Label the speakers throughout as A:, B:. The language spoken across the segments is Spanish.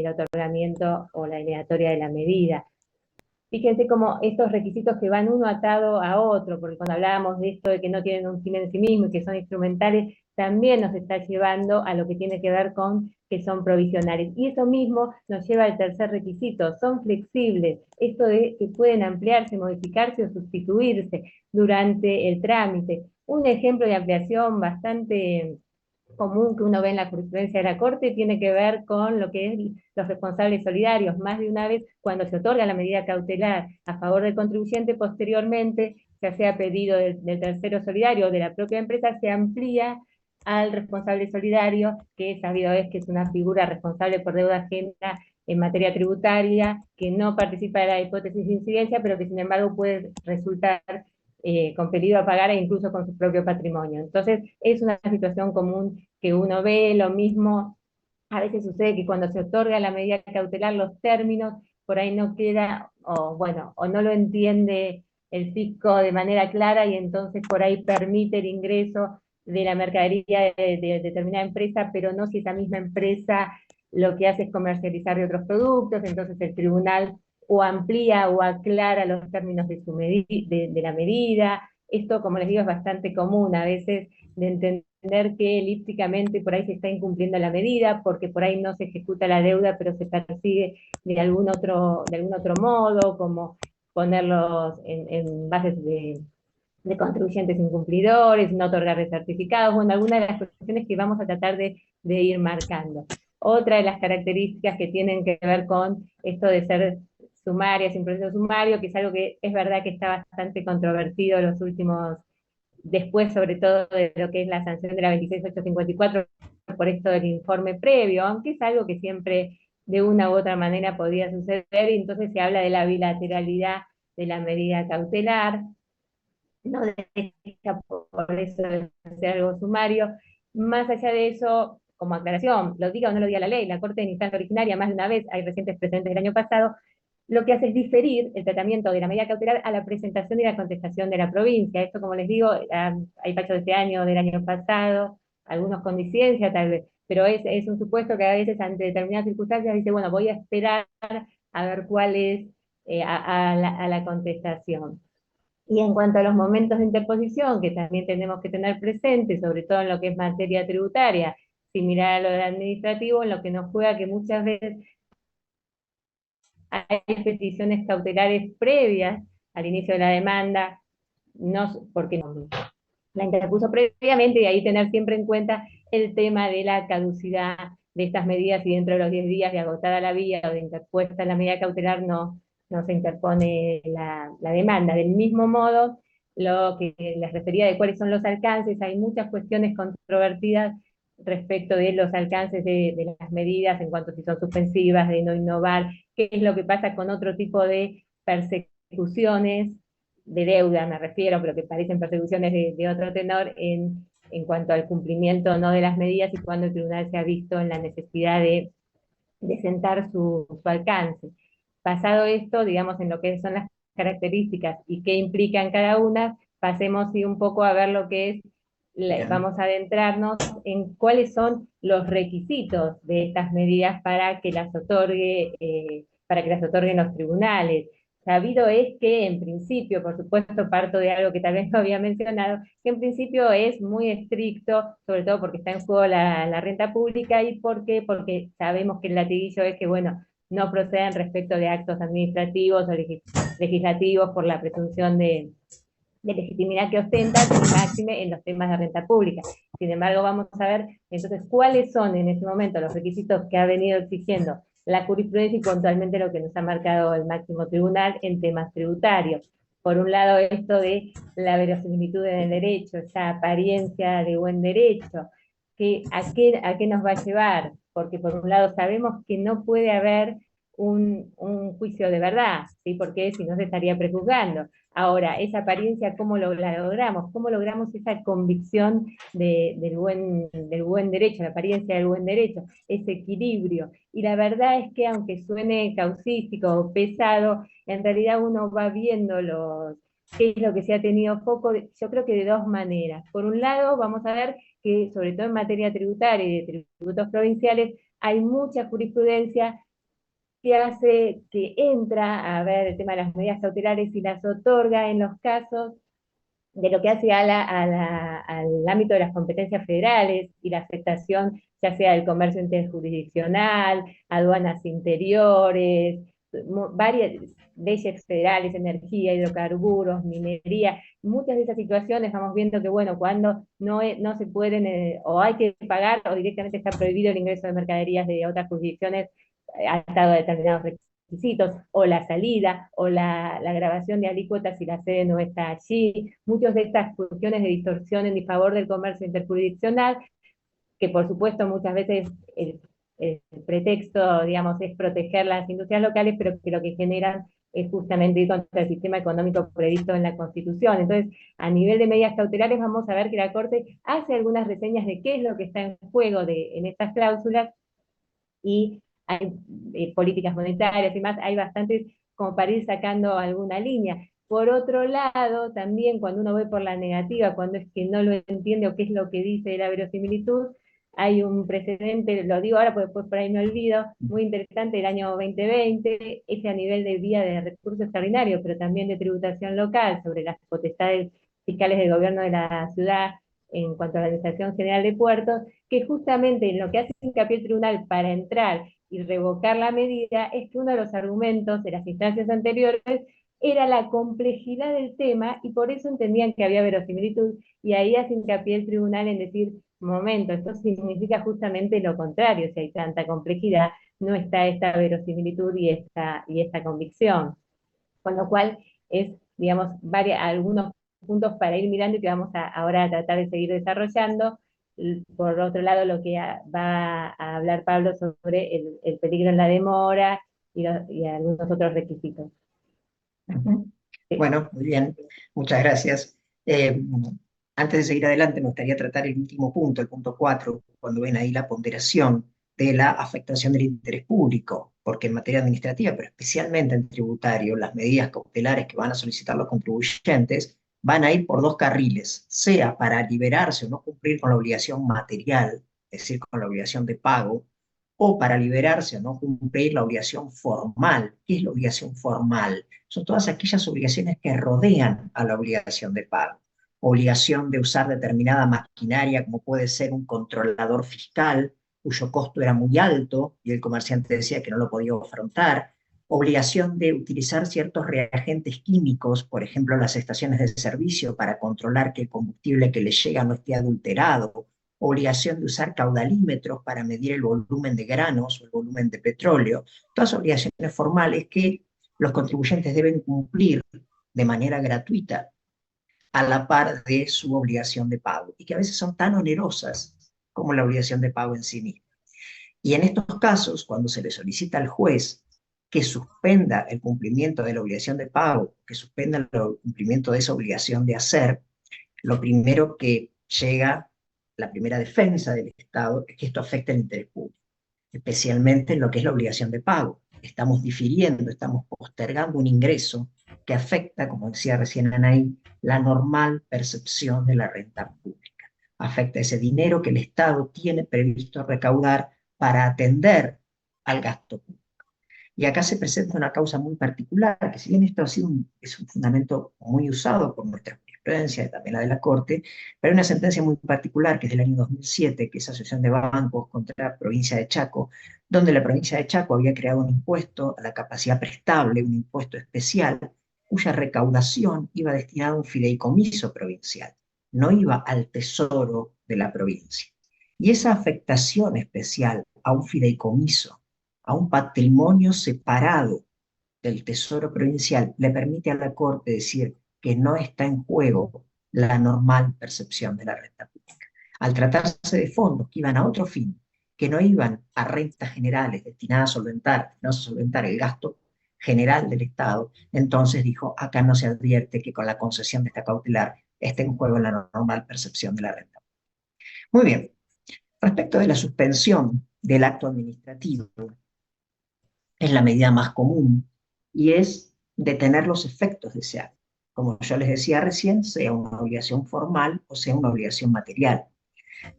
A: el otorgamiento o la denegatoria de la medida. Fíjense cómo estos requisitos que van uno atado a otro, porque cuando hablábamos de esto de que no tienen un fin en sí mismo y que son instrumentales, también nos está llevando a lo que tiene que ver con que son provisionales. Y eso mismo nos lleva al tercer requisito, son flexibles, esto de que pueden ampliarse, modificarse o sustituirse durante el trámite. Un ejemplo de ampliación bastante común que uno ve en la jurisprudencia de la Corte tiene que ver con lo que es los responsables solidarios. Más de una vez, cuando se otorga la medida cautelar a favor del contribuyente, posteriormente, ya sea pedido del tercero solidario o de la propia empresa, se amplía al responsable solidario, que sabido es que es una figura responsable por deuda ajena en materia tributaria, que no participa de la hipótesis de incidencia, pero que sin embargo puede resultar compelido a pagar e incluso con su propio patrimonio. Entonces, es una situación común que uno ve, lo mismo, a veces sucede que cuando se otorga la medida cautelar, los términos por ahí no queda, o bueno, o no lo entiende el fisco de manera clara y entonces por ahí permite el ingreso de la mercadería de determinada empresa, pero no si esa misma empresa lo que hace es comercializar de otros productos, entonces el tribunal o amplía o aclara los términos de, de la medida. Esto, como les digo, es bastante común a veces de entender que elípticamente por ahí se está incumpliendo la medida, porque por ahí no se ejecuta la deuda, pero se persigue de algún otro modo, como ponerlos en bases de contribuyentes incumplidores, no otorgar certificados, bueno, algunas de las cuestiones que vamos a tratar de ir marcando. Otra de las características que tienen que ver con esto de ser sumarias, sin proceso sumario, que es algo que es verdad que está bastante controvertido en los últimos, después sobre todo de lo que es la sanción de la 26854, por esto del informe previo, aunque es algo que siempre de una u otra manera podía suceder, y entonces se habla de la bilateralidad de la medida cautelar, no deja por eso de hacer algo sumario. Más allá de eso, como aclaración, lo diga o no lo diga la ley, la Corte en instancia originaria más de una vez, hay recientes precedentes del año pasado, lo que hace es diferir el tratamiento de la medida cautelar a la presentación y la contestación de la provincia. Esto, como les digo, hay fallos de este año, del año pasado, algunos con disidencia tal vez, pero es un supuesto que a veces ante determinadas circunstancias dice, bueno, voy a esperar a ver cuál es a la contestación. Y en cuanto a los momentos de interposición, que también tenemos que tener presente, sobre todo en lo que es materia tributaria, similar a lo del administrativo, en lo que nos juega que muchas veces hay peticiones cautelares previas al inicio de la demanda, no, porque no, la interpuso previamente, y ahí tener siempre en cuenta el tema de la caducidad de estas medidas, y dentro de los 10 días de agotada la vía o de interpuesta la medida cautelar no se interpone la demanda. Del mismo modo, lo que les refería de cuáles son los alcances, hay muchas cuestiones controvertidas respecto de los alcances de las medidas, en cuanto a si son suspensivas, de no innovar, qué es lo que pasa con otro tipo de persecuciones de deuda, me refiero, pero que parecen persecuciones de otro tenor en cuanto al cumplimiento no de las medidas y cuando el tribunal se ha visto en la necesidad de sentar su alcance. Pasado esto, digamos, en lo que son las características y qué implican cada una, pasemos sí, un poco a ver lo que es, vamos a adentrarnos en cuáles son los requisitos de estas medidas para que las otorguen los tribunales. Sabido es que en principio, por supuesto, parto de algo que tal vez no había mencionado, que en principio es muy estricto, sobre todo porque está en juego la renta pública. ¿Y por qué? Porque sabemos que el latiguillo es que, bueno, no proceden respecto de actos administrativos o legislativos por la presunción de legitimidad que ostentan, y máxime en los temas de renta pública. Sin embargo, vamos a ver entonces cuáles son en este momento los requisitos que ha venido exigiendo la jurisprudencia y puntualmente lo que nos ha marcado el máximo tribunal en temas tributarios. Por un lado, esto de la verosimilitud en el derecho, esa apariencia de buen derecho, a qué nos va a llevar, porque por un lado sabemos que no puede haber un juicio de verdad, ¿sí? Porque si no se estaría prejuzgando. Ahora, esa apariencia, ¿cómo la logramos? ¿Cómo logramos esa convicción del buen derecho, la apariencia del buen derecho, ese equilibrio? Y la verdad es que aunque suene causístico o pesado, en realidad uno va viendo qué es lo que se ha tenido foco, yo creo que de dos maneras. Por un lado, vamos a ver que sobre todo en materia tributaria y de tributos provinciales, hay mucha jurisprudencia que hace, que entra a ver el tema de las medidas cautelares y las otorga en los casos de lo que hace al ámbito de las competencias federales y la afectación ya sea del comercio interjurisdiccional, aduanas interiores, varias leyes federales, energía, hidrocarburos, minería, muchas de esas situaciones vamos viendo que, bueno, cuando no se pueden, o hay que pagar, o directamente está prohibido el ingreso de mercaderías de otras jurisdicciones atado a determinados requisitos, o la salida, o la grabación de alícuotas si la sede no está allí. Muchas de estas cuestiones de distorsión en favor del comercio interjurisdiccional, que por supuesto muchas veces el pretexto, digamos, es proteger las industrias locales, pero que lo que generan es justamente ir contra el sistema económico previsto en la Constitución. Entonces, a nivel de medidas cautelares, vamos a ver que la Corte hace algunas reseñas de qué es lo que está en juego en estas cláusulas, y hay políticas monetarias y más, hay bastantes como para ir sacando alguna línea. Por otro lado, también cuando uno ve por la negativa, cuando es que no lo entiende o qué es lo que dice la verosimilitud, hay un precedente, lo digo ahora porque después por ahí me olvido, muy interesante, el año 2020, ese a nivel de vía de recurso extraordinario, pero también de tributación local, sobre las potestades fiscales del gobierno de la ciudad en cuanto a la Administración General de Puertos, que justamente en lo que hace hincapié el tribunal para entrar y revocar la medida es que uno de los argumentos de las instancias anteriores era la complejidad del tema y por eso entendían que había verosimilitud, y ahí hace hincapié el tribunal en decir, momento, esto significa justamente lo contrario, si hay tanta complejidad, no está esta verosimilitud y esta convicción. Con lo cual es, digamos, algunos puntos para ir mirando y que vamos ahora a tratar de seguir desarrollando. Por otro lado, lo que va a hablar Pablo sobre el peligro en la demora y algunos otros requisitos.
B: Ujú.
A: Sí.
B: Bueno, muy bien, muchas gracias. Eh, Antes de seguir adelante, me gustaría tratar el último punto, el punto 4, cuando ven ahí la ponderación de la afectación del interés público, porque en materia administrativa, pero especialmente en tributario, las medidas cautelares que van a solicitar los contribuyentes van a ir por dos carriles, sea para liberarse o no cumplir con la obligación material, es decir, con la obligación de pago, o para liberarse o no cumplir la obligación formal. ¿Qué es la obligación formal? Son todas aquellas obligaciones que rodean a la obligación de pago. Obligación de usar determinada maquinaria, como puede ser un controlador fiscal, cuyo costo era muy alto y el comerciante decía que no lo podía afrontar. Obligación de utilizar ciertos reagentes químicos, por ejemplo, las estaciones de servicio, para controlar que el combustible que les llega no esté adulterado. Obligación de usar caudalímetros para medir el volumen de granos o el volumen de petróleo. Todas obligaciones formales que los contribuyentes deben cumplir de manera gratuita a la par de su obligación de pago y que a veces son tan onerosas como la obligación de pago en sí misma. Y en estos casos, cuando se le solicita al juez que suspenda el cumplimiento de la obligación de pago, que suspenda el cumplimiento de esa obligación de hacer, lo primero que llega, la primera defensa del Estado, es que esto afecta el interés público, especialmente en lo que es la obligación de pago. Estamos difiriendo, estamos postergando un ingreso que afecta, como decía recién Anaí, la normal percepción de la renta pública. Afecta ese dinero que el Estado tiene previsto recaudar para atender al gasto público. Y acá se presenta una causa muy particular, que si bien esto ha sido es un fundamento muy usado por nuestra jurisprudencia y también la de la Corte, pero hay una sentencia muy particular que es del año 2007, que es Asociación de Bancos contra la provincia de Chaco, donde la provincia de Chaco había creado un impuesto a la capacidad prestable, un impuesto especial, cuya recaudación iba destinada a un fideicomiso provincial, no iba al tesoro de la provincia. Y esa afectación especial a un fideicomiso, a un patrimonio separado del Tesoro Provincial, le permite a la Corte decir que no está en juego la normal percepción de la renta pública. Al tratarse de fondos que iban a otro fin, que no iban a rentas generales destinadas a solventar el gasto general del Estado, entonces dijo, acá no se advierte que con la concesión de esta cautelar esté en juego la normal percepción de la renta. Muy bien, respecto de la suspensión del acto administrativo, es la medida más común y es detener los efectos de ese acto. Como yo les decía recién, sea una obligación formal o sea una obligación material.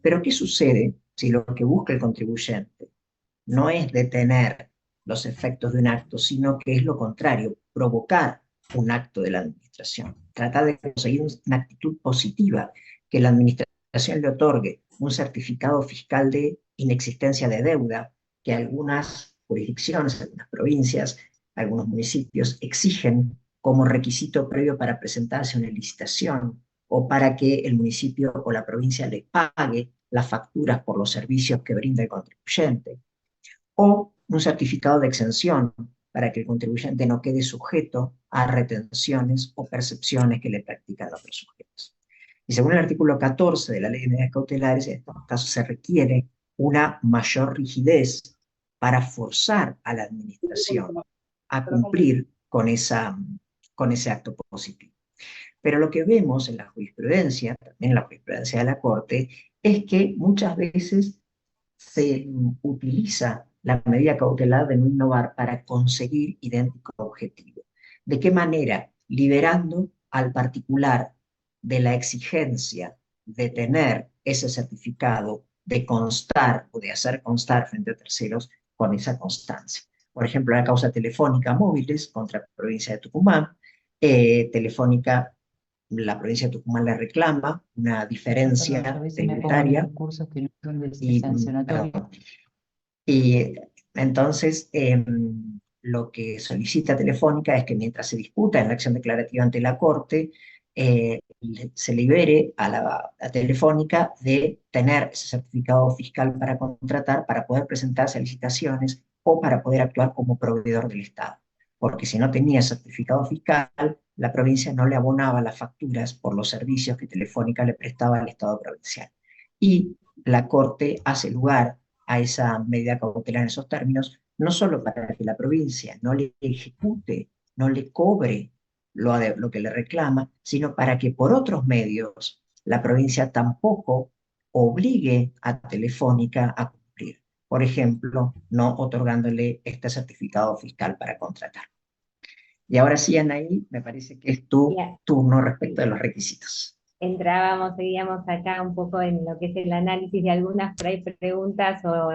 B: Pero ¿qué sucede si lo que busca el contribuyente no es detener los efectos de un acto, sino que es lo contrario, provocar un acto de la administración, tratar de conseguir una actitud positiva, que la administración le otorgue un certificado fiscal de inexistencia de deuda, que algunas jurisdicciones, algunas provincias, algunos municipios exigen como requisito previo para presentarse a una licitación o para que el municipio o la provincia le pague las facturas por los servicios que brinda el contribuyente, o un certificado de exención para que el contribuyente no quede sujeto a retenciones o percepciones que le practican otros sujetos. Y según el artículo 14 de la Ley de Medidas Cautelares, en estos casos se requiere una mayor rigidez para forzar a la administración a cumplir con ese acto positivo. Pero lo que vemos en la jurisprudencia, también en la jurisprudencia de la Corte, es que muchas veces se utiliza la medida cautelar de no innovar para conseguir idéntico objetivo. ¿De qué manera? Liberando al particular de la exigencia de tener ese certificado, de constar o de hacer constar frente a terceros con esa constancia. Por ejemplo, la causa telefónica móviles contra la provincia de Tucumán. Telefónica, la provincia de Tucumán le reclama una
C: Perdón, yo a
B: diferencia
C: veces me pongo en
B: tributaria
C: estos cursos que no son de
B: y,
C: sancionatorio.
B: perdón, y entonces, lo que solicita Telefónica es que mientras se discuta en la acción declarativa ante la Corte, se libere a Telefónica de tener ese certificado fiscal para contratar, para poder presentarse a licitaciones o para poder actuar como proveedor del Estado. Porque si no tenía certificado fiscal, la provincia no le abonaba las facturas por los servicios que Telefónica le prestaba al Estado provincial. Y la Corte hace lugar a esa medida cautelar en esos términos, no solo para que la provincia no le ejecute, no le cobre lo que le reclama, sino para que por otros medios la provincia tampoco obligue a Telefónica a cumplir. Por ejemplo, no otorgándole este certificado fiscal para contratar. Y ahora sí, Anaí, me parece que es tu
A: Ya,
B: turno respecto
A: sí.
B: de los requisitos.
A: Entrábamos, seguíamos acá un poco en lo que es el análisis de algunas por ahí preguntas o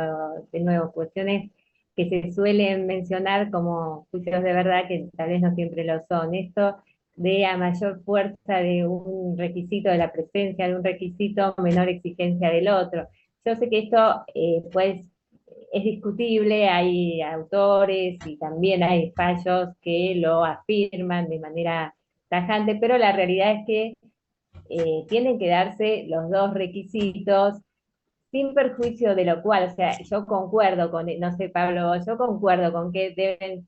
A: de nuevo cuestiones que se suelen mencionar como juicios de verdad que tal vez no siempre lo son. Esto de a mayor fuerza de un requisito, de la presencia de un requisito, menor exigencia del otro. Yo sé que esto pues es discutible, hay autores y también hay fallos que lo afirman de manera tajante, pero la realidad es que tienen que darse los dos requisitos sin perjuicio de lo cual, o sea, yo concuerdo con, no sé, Pablo, yo concuerdo con que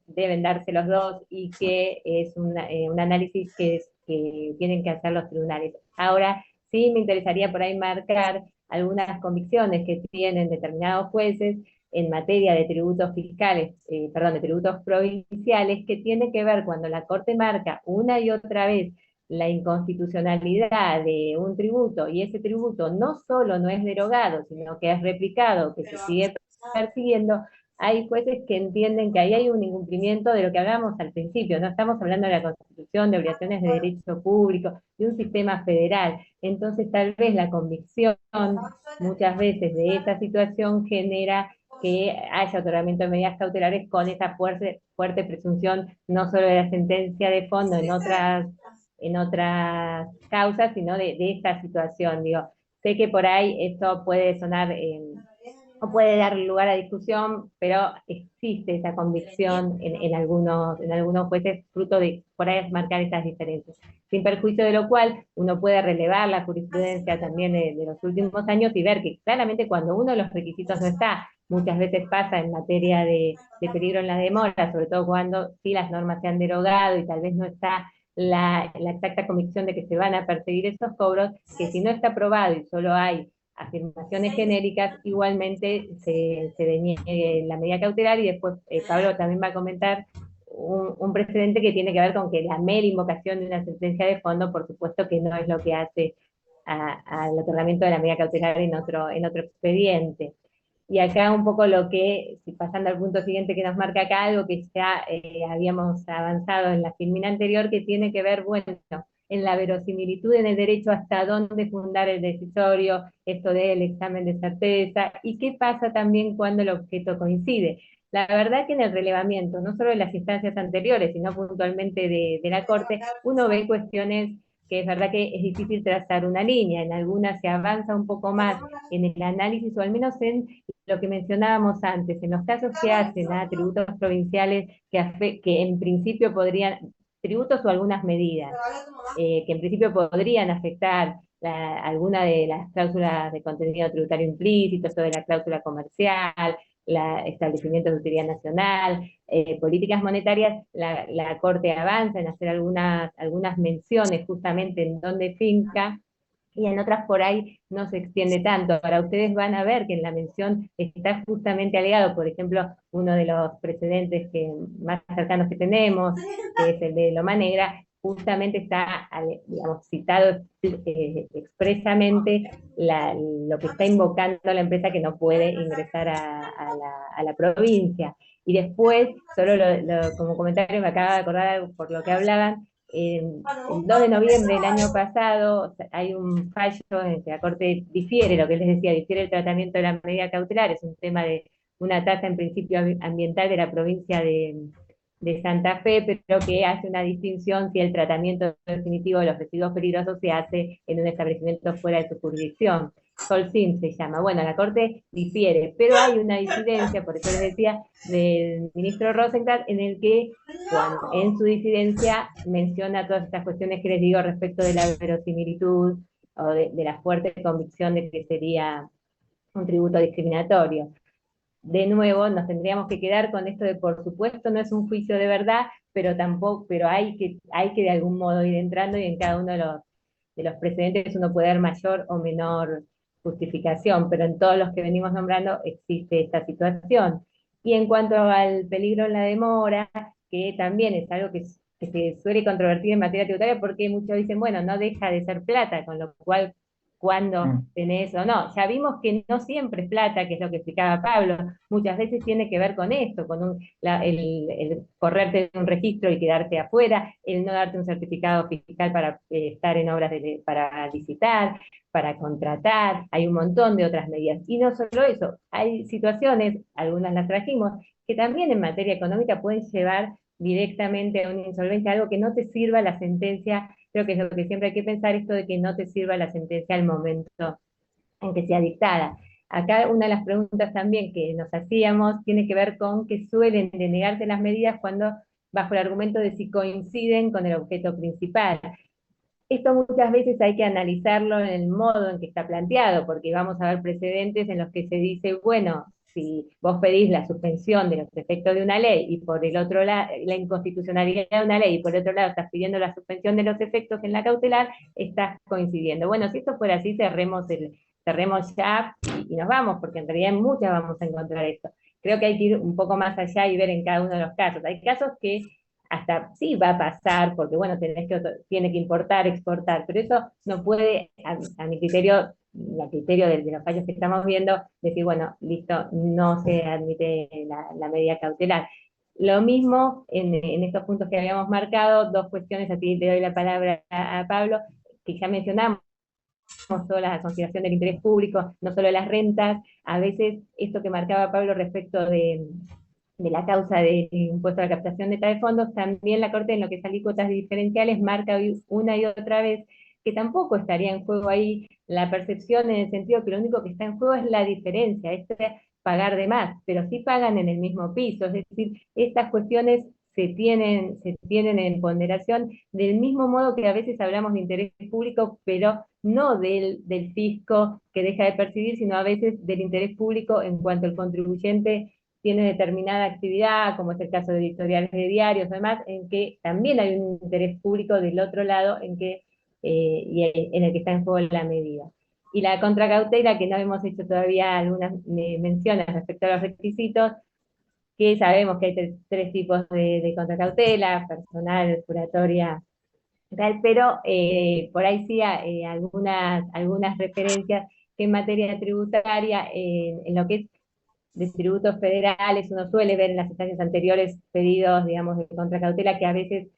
A: deben darse los dos y que es un análisis que tienen que hacer los tribunales. Ahora, sí me interesaría por ahí marcar algunas convicciones que tienen determinados jueces en materia de tributos fiscales, perdón, de tributos provinciales, que tiene que ver cuando la Corte marca una y otra vez la inconstitucionalidad de un tributo y ese tributo no solo no es derogado, sino que es replicado, que se sigue persiguiendo, hay jueces que entienden que ahí hay un incumplimiento de lo que hablábamos al principio, no estamos hablando de la Constitución, de obligaciones de derecho público, de un sistema federal. Entonces tal vez la convicción muchas veces de esta situación genera que haya otorgamiento de medidas cautelares con esa fuerte presunción no solo de la sentencia de fondo en otras causas, sino de esta situación. Digo, sé que por ahí esto puede sonar o puede dar lugar a discusión, pero existe esa convicción en algunos jueces, fruto de por ahí marcar estas diferencias. Sin perjuicio de lo cual, uno puede relevar la jurisprudencia también de los últimos años y ver que claramente cuando uno de los requisitos no está, muchas veces pasa en materia de peligro en la demora, sobre todo cuando sí las normas se han derogado y tal vez no está la exacta convicción de que se van a perseguir esos cobros, que si no está aprobado y solo hay afirmaciones genéricas, igualmente se deniegue la medida cautelar y después Pablo también va a comentar un precedente que tiene que ver con que la mera invocación de una sentencia de fondo, por supuesto que no es lo que hace al otorgamiento de la medida cautelar en otro expediente. Y acá un poco lo que, si pasando al punto siguiente que nos marca acá, algo que ya habíamos avanzado en la filmina anterior, que tiene que ver, bueno, en la verosimilitud en el derecho hasta dónde fundar el decisorio, esto del examen de certeza, y qué pasa también cuando el objeto coincide. la verdad que en el relevamiento, no solo de las instancias anteriores, sino puntualmente de la Corte, uno ve cuestiones que es verdad que es difícil trazar una línea, en algunas se avanza un poco más en el análisis, o al menos en lo que mencionábamos antes, en los casos que hacen a tributos provinciales que en principio podrían, tributos o algunas medidas, que en principio podrían afectar alguna de las cláusulas de contenido tributario implícito, sobre la cláusula comercial, establecimiento de utilidad nacional, políticas monetarias, la Corte avanza en hacer algunas menciones justamente en donde finca, y en otras por ahí no se extiende tanto. Ahora ustedes van a ver que en la mención está justamente alegado, por ejemplo, uno de los precedentes más cercanos que tenemos, que es el de Loma Negra, justamente está, digamos, citado expresamente lo que está invocando la empresa que no puede ingresar a la provincia. Y después, solo como comentario me acaba de acordar algo por lo que hablaban, el 2 de noviembre del año pasado hay un fallo en que la Corte difiere, lo que les decía, difiere el tratamiento de la medida cautelar, es un tema de una tasa en principio ambiental de la provincia de Santa Fe, pero que hace una distinción si el tratamiento definitivo de los residuos peligrosos se hace en un establecimiento fuera de su jurisdicción. Solsim se llama. Bueno, la Corte difiere, pero hay una disidencia, por eso les decía, del ministro Rosenkrantz, en el que, en su disidencia, menciona todas estas cuestiones que les digo respecto de la verosimilitud o de la fuerte convicción de que sería un tributo discriminatorio. De nuevo, nos tendríamos que quedar con esto de, por supuesto, no es un juicio de verdad, pero tampoco, pero hay que de algún modo ir entrando, y en cada uno de los precedentes uno puede dar mayor o menor justificación, pero en todos los que venimos nombrando existe esta situación. Y en cuanto al peligro en la demora, que también es algo que se suele controvertir en materia tributaria, porque muchos dicen, bueno, no deja de ser plata, con lo cual cuando tenés o no. Ya vimos que no siempre es plata, que es lo que explicaba Pablo, muchas veces tiene que ver con esto, con el correrte de un registro y quedarte afuera, el no darte un certificado fiscal para estar en obras para licitar, para contratar, hay un montón de otras medidas. Y no solo eso, hay situaciones, algunas las trajimos, que también en materia económica pueden llevar directamente a una insolvencia, algo que no te sirva la sentencia. Creo que es lo que siempre hay que pensar, esto de que no te sirva la sentencia al momento en que sea dictada. Acá una de las preguntas también que nos hacíamos tiene que ver con que suelen denegarse las medidas cuando, bajo el argumento de si coinciden con el objeto principal. Esto muchas veces hay que analizarlo en el modo en que está planteado, porque vamos a ver precedentes en los que se dice, bueno, si vos pedís la suspensión de los efectos de una ley y por el otro lado, la inconstitucionalidad de una ley, y por el otro lado estás pidiendo la suspensión de los efectos en la cautelar, estás coincidiendo. Bueno, si esto fuera así, cerremos ya y nos vamos, porque en realidad en muchas vamos a encontrar esto. Creo que hay que ir un poco más allá y ver en cada uno de los casos. Hay casos que hasta sí va a pasar, porque bueno, tiene que importar, exportar, pero eso no puede, a mi criterio, a criterio de los fallos que estamos viendo, decir, bueno, listo, no se admite la medida cautelar. Lo mismo en estos puntos que habíamos marcado, dos cuestiones, aquí le doy la palabra a Pablo, que ya mencionamos, solo la consideración del interés público, no solo las rentas, a veces esto que marcaba Pablo respecto de la causa del impuesto a la captación neta de fondos, también la Corte en lo que es alícuotas diferenciales marca una y otra vez que tampoco estaría en juego ahí la percepción, en el sentido que lo único que está en juego es la diferencia, es pagar de más, pero sí pagan en el mismo piso, es decir, estas cuestiones se tienen en ponderación del mismo modo que a veces hablamos de interés público, pero no del fisco que deja de percibir, sino a veces del interés público en cuanto el contribuyente tiene determinada actividad, como es el caso de editoriales de diarios, además, en que también hay un interés público del otro lado en el que está en juego la medida. Y la contracautela, que no hemos hecho todavía algunas menciones respecto a los requisitos, que sabemos que hay tres tipos de contracautela, personal, juratoria, tal, pero por ahí sí algunas referencias que en materia tributaria, en lo que es de tributos federales, uno suele ver en las instancias anteriores pedidos, digamos, de contracautela, que a veces,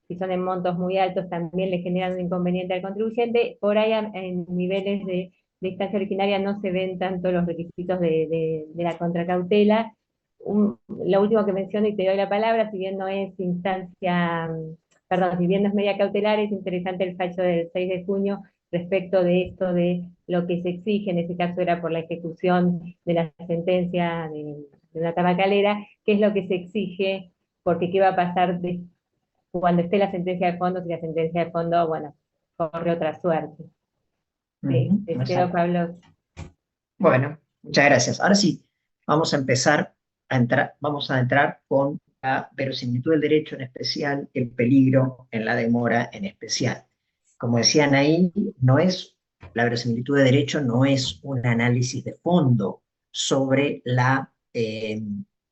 A: si son en montos muy altos, también le generan un inconveniente al contribuyente. Por ahí en niveles de instancia originaria no se ven tanto los requisitos de la contracautela, lo último que menciono y te doy la palabra, si bien no es instancia, perdón, si bien no es medida cautelar, es interesante el fallo del 6 de junio respecto de esto de lo que se exige, en ese caso era por la ejecución de la sentencia de una tabacalera, qué es lo que se exige, porque qué va a pasar cuando esté la sentencia de fondo, si la sentencia de fondo, bueno, corre otra suerte.
B: Ujú,
A: Te cedo,
B: exacto.
A: Pablo.
B: Bueno, muchas gracias. Ahora sí, vamos a empezar vamos a entrar con la verosimilitud del derecho en especial, el peligro en la demora en especial. Como decían ahí, la verosimilitud de derecho no es un análisis de fondo sobre la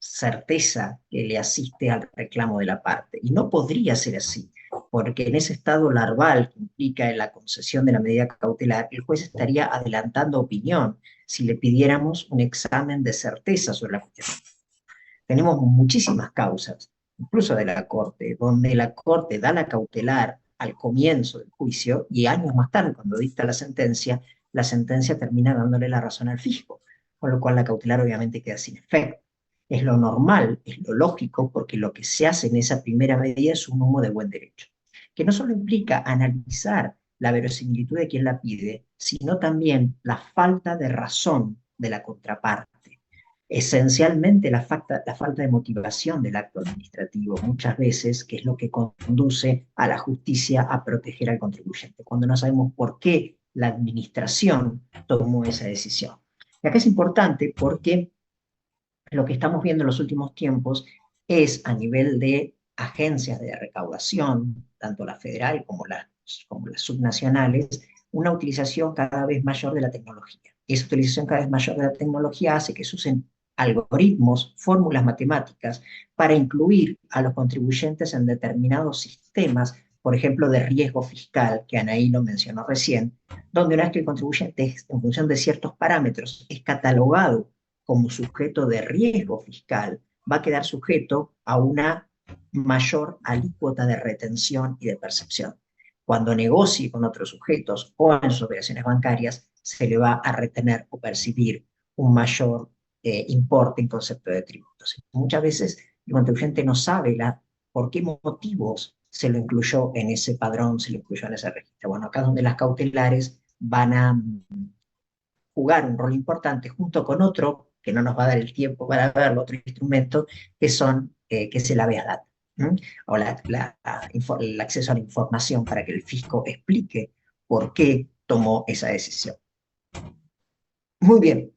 B: certeza que le asiste al reclamo de la parte. Y no podría ser así, porque en ese estado larval que implica en la concesión de la medida cautelar, el juez estaría adelantando opinión si le pidiéramos un examen de certeza sobre la cuestión. Tenemos muchísimas causas, incluso de la Corte, donde la Corte da la cautelar al comienzo del juicio y años más tarde, cuando dicta la sentencia termina dándole la razón al fisco, con lo cual la cautelar obviamente queda sin efecto. Es lo normal, es lo lógico, porque lo que se hace en esa primera medida es un humo de buen derecho, que no solo implica analizar la verosimilitud de quien la pide, sino también la falta de razón de la contraparte. Esencialmente la falta de motivación del acto administrativo, muchas veces, que es lo que conduce a la justicia a proteger al contribuyente, cuando no sabemos por qué la administración tomó esa decisión. Y acá es importante porque lo que estamos viendo en los últimos tiempos es a nivel de agencias de recaudación, tanto la federal como las subnacionales, una utilización cada vez mayor de la tecnología. Y esa utilización cada vez mayor de la tecnología hace que se usen algoritmos, fórmulas matemáticas, para incluir a los contribuyentes en determinados sistemas, por ejemplo, de riesgo fiscal, que Anaí lo mencionó recién, donde una vez que el contribuyente, en función de ciertos parámetros, es catalogado como sujeto de riesgo fiscal, va a quedar sujeto a una mayor alícuota de retención y de percepción. Cuando negocie con otros sujetos o en sus operaciones bancarias, se le va a retener o percibir un mayor importe en concepto de tributos. Muchas veces el contribuyente no sabe por qué motivos se lo incluyó en ese padrón, se lo incluyó en ese registro. Bueno, acá es donde las cautelares van a jugar un rol importante junto con otro, que no nos va a dar el tiempo para verlo, otro instrumento, que es el habeas data, o el acceso a la información para que el fisco explique por qué tomó esa decisión. Muy bien.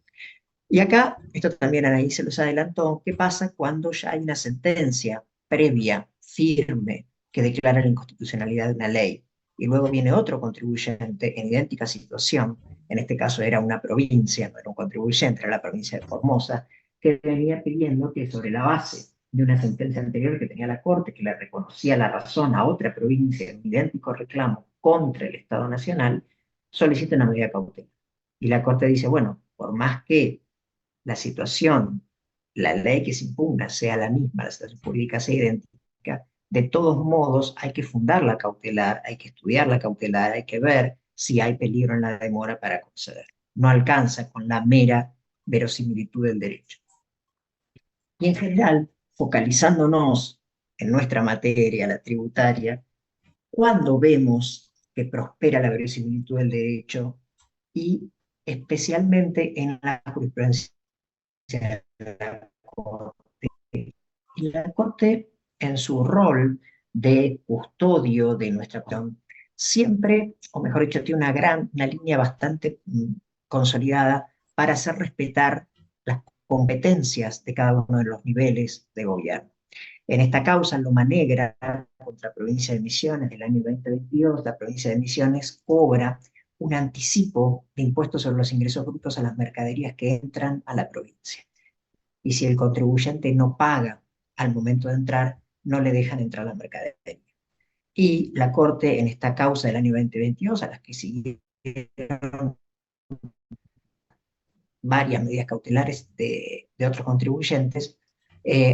B: Y acá, esto también Anaí se los adelantó, ¿qué pasa cuando ya hay una sentencia previa, firme, que declara la inconstitucionalidad de una ley? Y luego viene otro contribuyente en idéntica situación, en este caso era una provincia, no era un contribuyente, era la provincia de Formosa, que venía pidiendo que sobre la base de una sentencia anterior que tenía la Corte, que le reconocía la razón a otra provincia en idéntico reclamo contra el Estado Nacional, solicite una medida cautelar. Y la Corte dice, bueno, por más que la situación, la ley que se impugna sea la misma, la situación jurídica sea idéntica, de todos modos hay que fundar la cautelar, hay que estudiar la cautelar, hay que ver si hay peligro en la demora para conceder. No alcanza con la mera verosimilitud del derecho. Y en general, focalizándonos en nuestra materia, la tributaria, cuando vemos que prospera la verosimilitud del derecho y especialmente en la jurisprudencia de la Corte. Y la Corte, en su rol de custodio de nuestra cuestión, siempre, o mejor dicho, tiene una línea bastante consolidada para hacer respetar las competencias de cada uno de los niveles de gobierno. En esta causa, Loma Negra contra la provincia de Misiones del año 2022, la provincia de Misiones cobra un anticipo de impuestos sobre los ingresos brutos a las mercaderías que entran a la provincia. Y si el contribuyente no paga al momento de entrar, no le dejan entrar a la mercadería. Y la Corte, en esta causa del año 2022, a las que siguieron varias medidas cautelares de otros contribuyentes,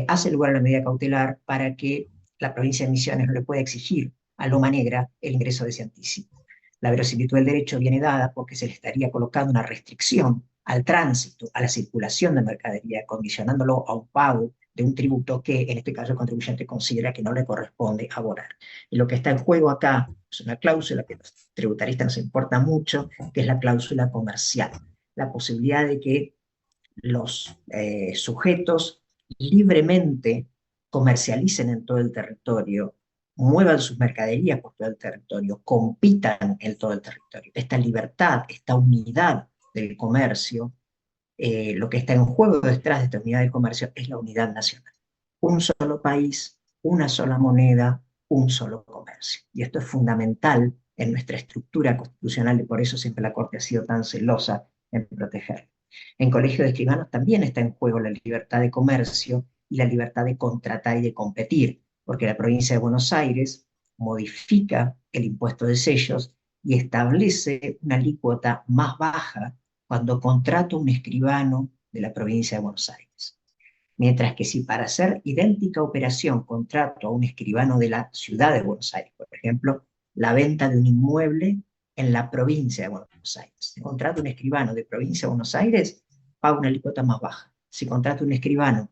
B: hace lugar a la medida cautelar para que la provincia de Misiones no le pueda exigir a Loma Negra el ingreso de ese anticipo. La verosimilitud del derecho viene dada porque se le estaría colocando una restricción al tránsito, a la circulación de mercadería, condicionándolo a un pago de un tributo que en este caso el contribuyente considera que no le corresponde abonar. Y lo que está en juego acá es una cláusula que a los tributaristas nos importa mucho, que es la cláusula comercial, la posibilidad de que los sujetos libremente comercialicen en todo el territorio, muevan sus mercaderías por todo el territorio, compitan en todo el territorio. Esta libertad, esta unidad del comercio, lo que está en juego detrás de esta unidad del comercio es la unidad nacional. Un solo país, una sola moneda, un solo comercio. Y esto es fundamental en nuestra estructura constitucional y por eso siempre la Corte ha sido tan celosa en protegerlo. En Colegio de Escribanos también está en juego la libertad de comercio y la libertad de contratar y de competir, porque la provincia de Buenos Aires modifica el impuesto de sellos y establece una alícuota más baja cuando contrato un escribano de la provincia de Buenos Aires. Mientras que si para hacer idéntica operación contrato a un escribano de la ciudad de Buenos Aires, por ejemplo, la venta de un inmueble en la provincia de Buenos Aires. Si contrato un escribano de provincia de Buenos Aires, paga una alícuota más baja. Si contrato un escribano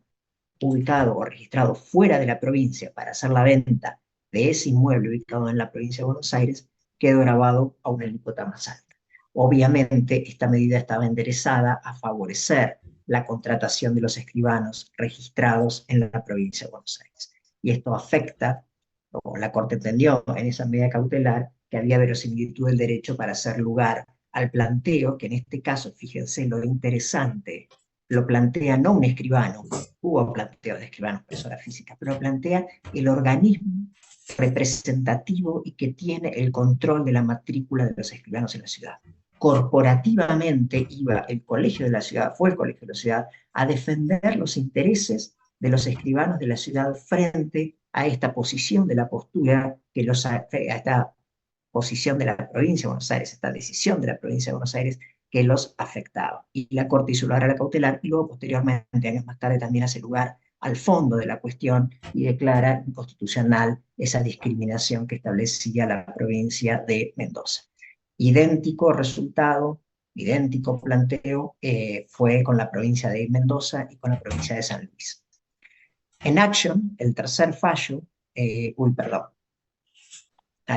B: ubicado o registrado fuera de la provincia para hacer la venta de ese inmueble ubicado en la provincia de Buenos Aires, quedó grabado a una alícuota más alta. Obviamente, esta medida estaba enderezada a favorecer la contratación de los escribanos registrados en la provincia de Buenos Aires. Y esto afecta, o la Corte entendió en esa medida cautelar, que había verosimilitud del derecho para hacer lugar al planteo, que en este caso, fíjense lo interesante, lo plantea no un escribano, hubo planteos de escribanos persona física, pero plantea el organismo representativo y que tiene el control de la matrícula de los escribanos en la ciudad. Corporativamente iba el colegio de la ciudad, fue el colegio de la ciudad, a defender los intereses de los escribanos de la ciudad frente a esta posición de la postura, a esta posición de la provincia de Buenos Aires, esta decisión de la provincia de Buenos Aires que los afectaba. Y la Corte hizo lugar a la cautelar y luego posteriormente, años más tarde, también hace lugar al fondo de la cuestión y declara inconstitucional esa discriminación que establecía la provincia de Mendoza. Idéntico resultado, idéntico planteo fue con la provincia de Mendoza y con la provincia de San Luis. En Action, el tercer fallo, ahí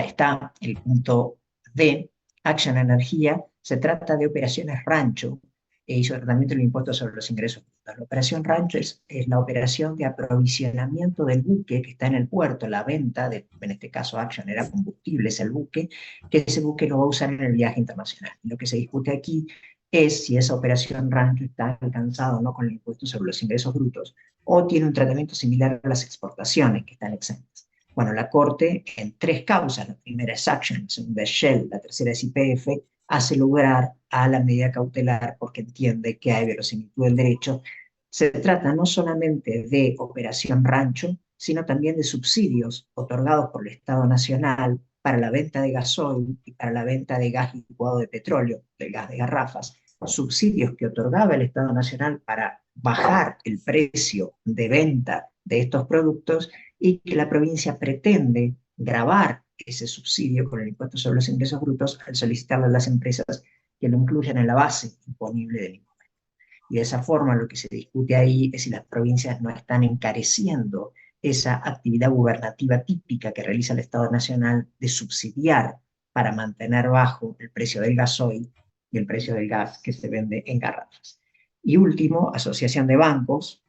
B: está el punto D, Action Energía, se trata de operaciones rancho y su tratamiento del impuesto sobre los ingresos brutos. La operación rancho es la operación de aprovisionamiento del buque que está en el puerto, la venta, en este caso Action era combustible, es el buque, que ese buque lo va a usar en el viaje internacional. Y lo que se discute aquí es si esa operación rancho está alcanzada o no con el impuesto sobre los ingresos brutos, o tiene un tratamiento similar a las exportaciones que están exentas. Bueno, la Corte, en tres causas, la primera es Action, la segunda es Shell, la tercera es YPF, hace lugar a la medida cautelar porque entiende que hay verosimilitud del derecho. Se trata no solamente de operación rancho, sino también de subsidios otorgados por el Estado Nacional para la venta de gasoil y para la venta de gas licuado de petróleo, del gas de garrafas, subsidios que otorgaba el Estado Nacional para bajar el precio de venta de estos productos y que la provincia pretende gravar ese subsidio con el impuesto sobre los ingresos brutos al solicitarle a las empresas que lo incluyan en la base imponible del impuesto. Y de esa forma lo que se discute ahí es si las provincias no están encareciendo esa actividad gubernativa típica que realiza el Estado Nacional de subsidiar para mantener bajo el precio del gasoil y el precio del gas que se vende en garrafas. Y último, Asociación de Bancos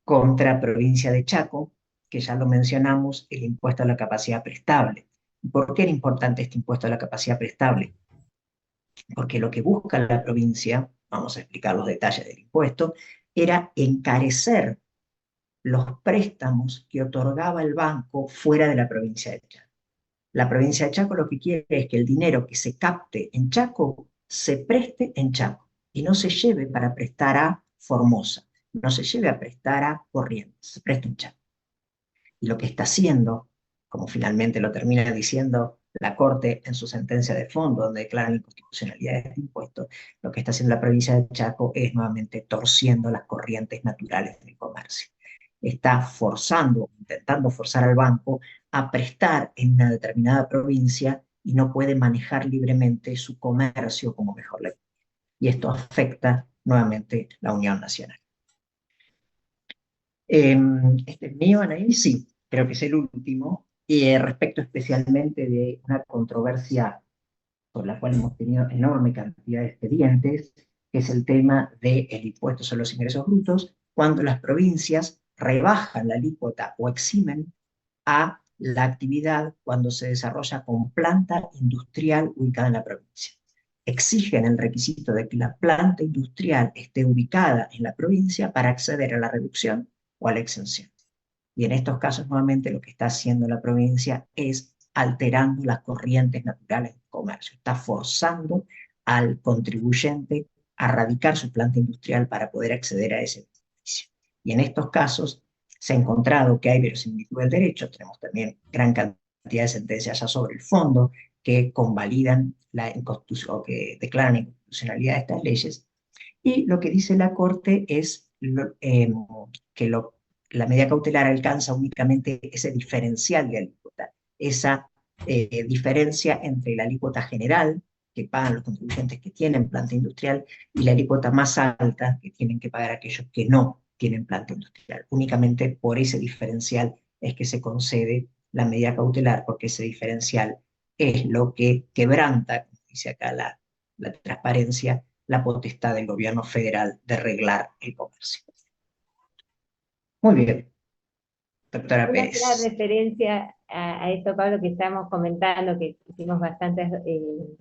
B: contra Provincia de Chaco, que ya lo mencionamos, el impuesto a la capacidad prestable. ¿Por qué era importante este impuesto a la capacidad prestable? Porque lo que busca la provincia, vamos a explicar los detalles del impuesto, era encarecer los préstamos que otorgaba el banco fuera de la provincia de Chaco. La provincia de Chaco lo que quiere es que el dinero que se capte en Chaco se preste en Chaco y no se lleve para prestar a Formosa, no se lleve a prestar a Corrientes, se preste en Chaco. Y lo que está haciendo, como finalmente lo termina diciendo la Corte en su sentencia de fondo, donde declara la inconstitucionalidad de este impuesto, lo que está haciendo la provincia de Chaco es nuevamente torciendo las corrientes naturales del comercio. Está forzando, intentando forzar al banco a prestar en una determinada provincia y no puede manejar libremente su comercio como mejor le conviene. y esto afecta nuevamente la Unión Nacional. Este es mío, Anaí, sí, creo que es el último, y respecto especialmente de una controversia por la cual hemos tenido enorme cantidad de expedientes, que es el tema del impuesto sobre los ingresos brutos, cuando las provincias rebajan la alícuota o eximen a la actividad cuando se desarrolla con planta industrial ubicada en la provincia. Exigen el requisito de que la planta industrial esté ubicada en la provincia para acceder a la reducción o a la exención. Y en estos casos, nuevamente, lo que está haciendo la provincia es alterando las corrientes naturales del comercio. Está forzando al contribuyente a radicar su planta industrial para poder acceder a ese beneficio. Y en estos casos se ha encontrado que hay verosimilitud del derecho. Tenemos también gran cantidad de sentencias ya sobre el fondo que convalidan la inconstitución, o que declaran la inconstitucionalidad de estas leyes. Y lo que dice la Corte es que la medida cautelar alcanza únicamente ese diferencial de alícuota, esa diferencia entre la alícuota general que pagan los contribuyentes que tienen planta industrial y la alícuota más alta que tienen que pagar aquellos que no tienen planta industrial. Únicamente por ese diferencial es que se concede la medida cautelar, porque ese diferencial es lo que quebranta, como dice acá la transparencia, la potestad del gobierno federal de reglar el comercio. Muy bien, doctora
A: Una clara
B: Pérez.
A: referencia a esto, Pablo, que estamos comentando, que hicimos bastantes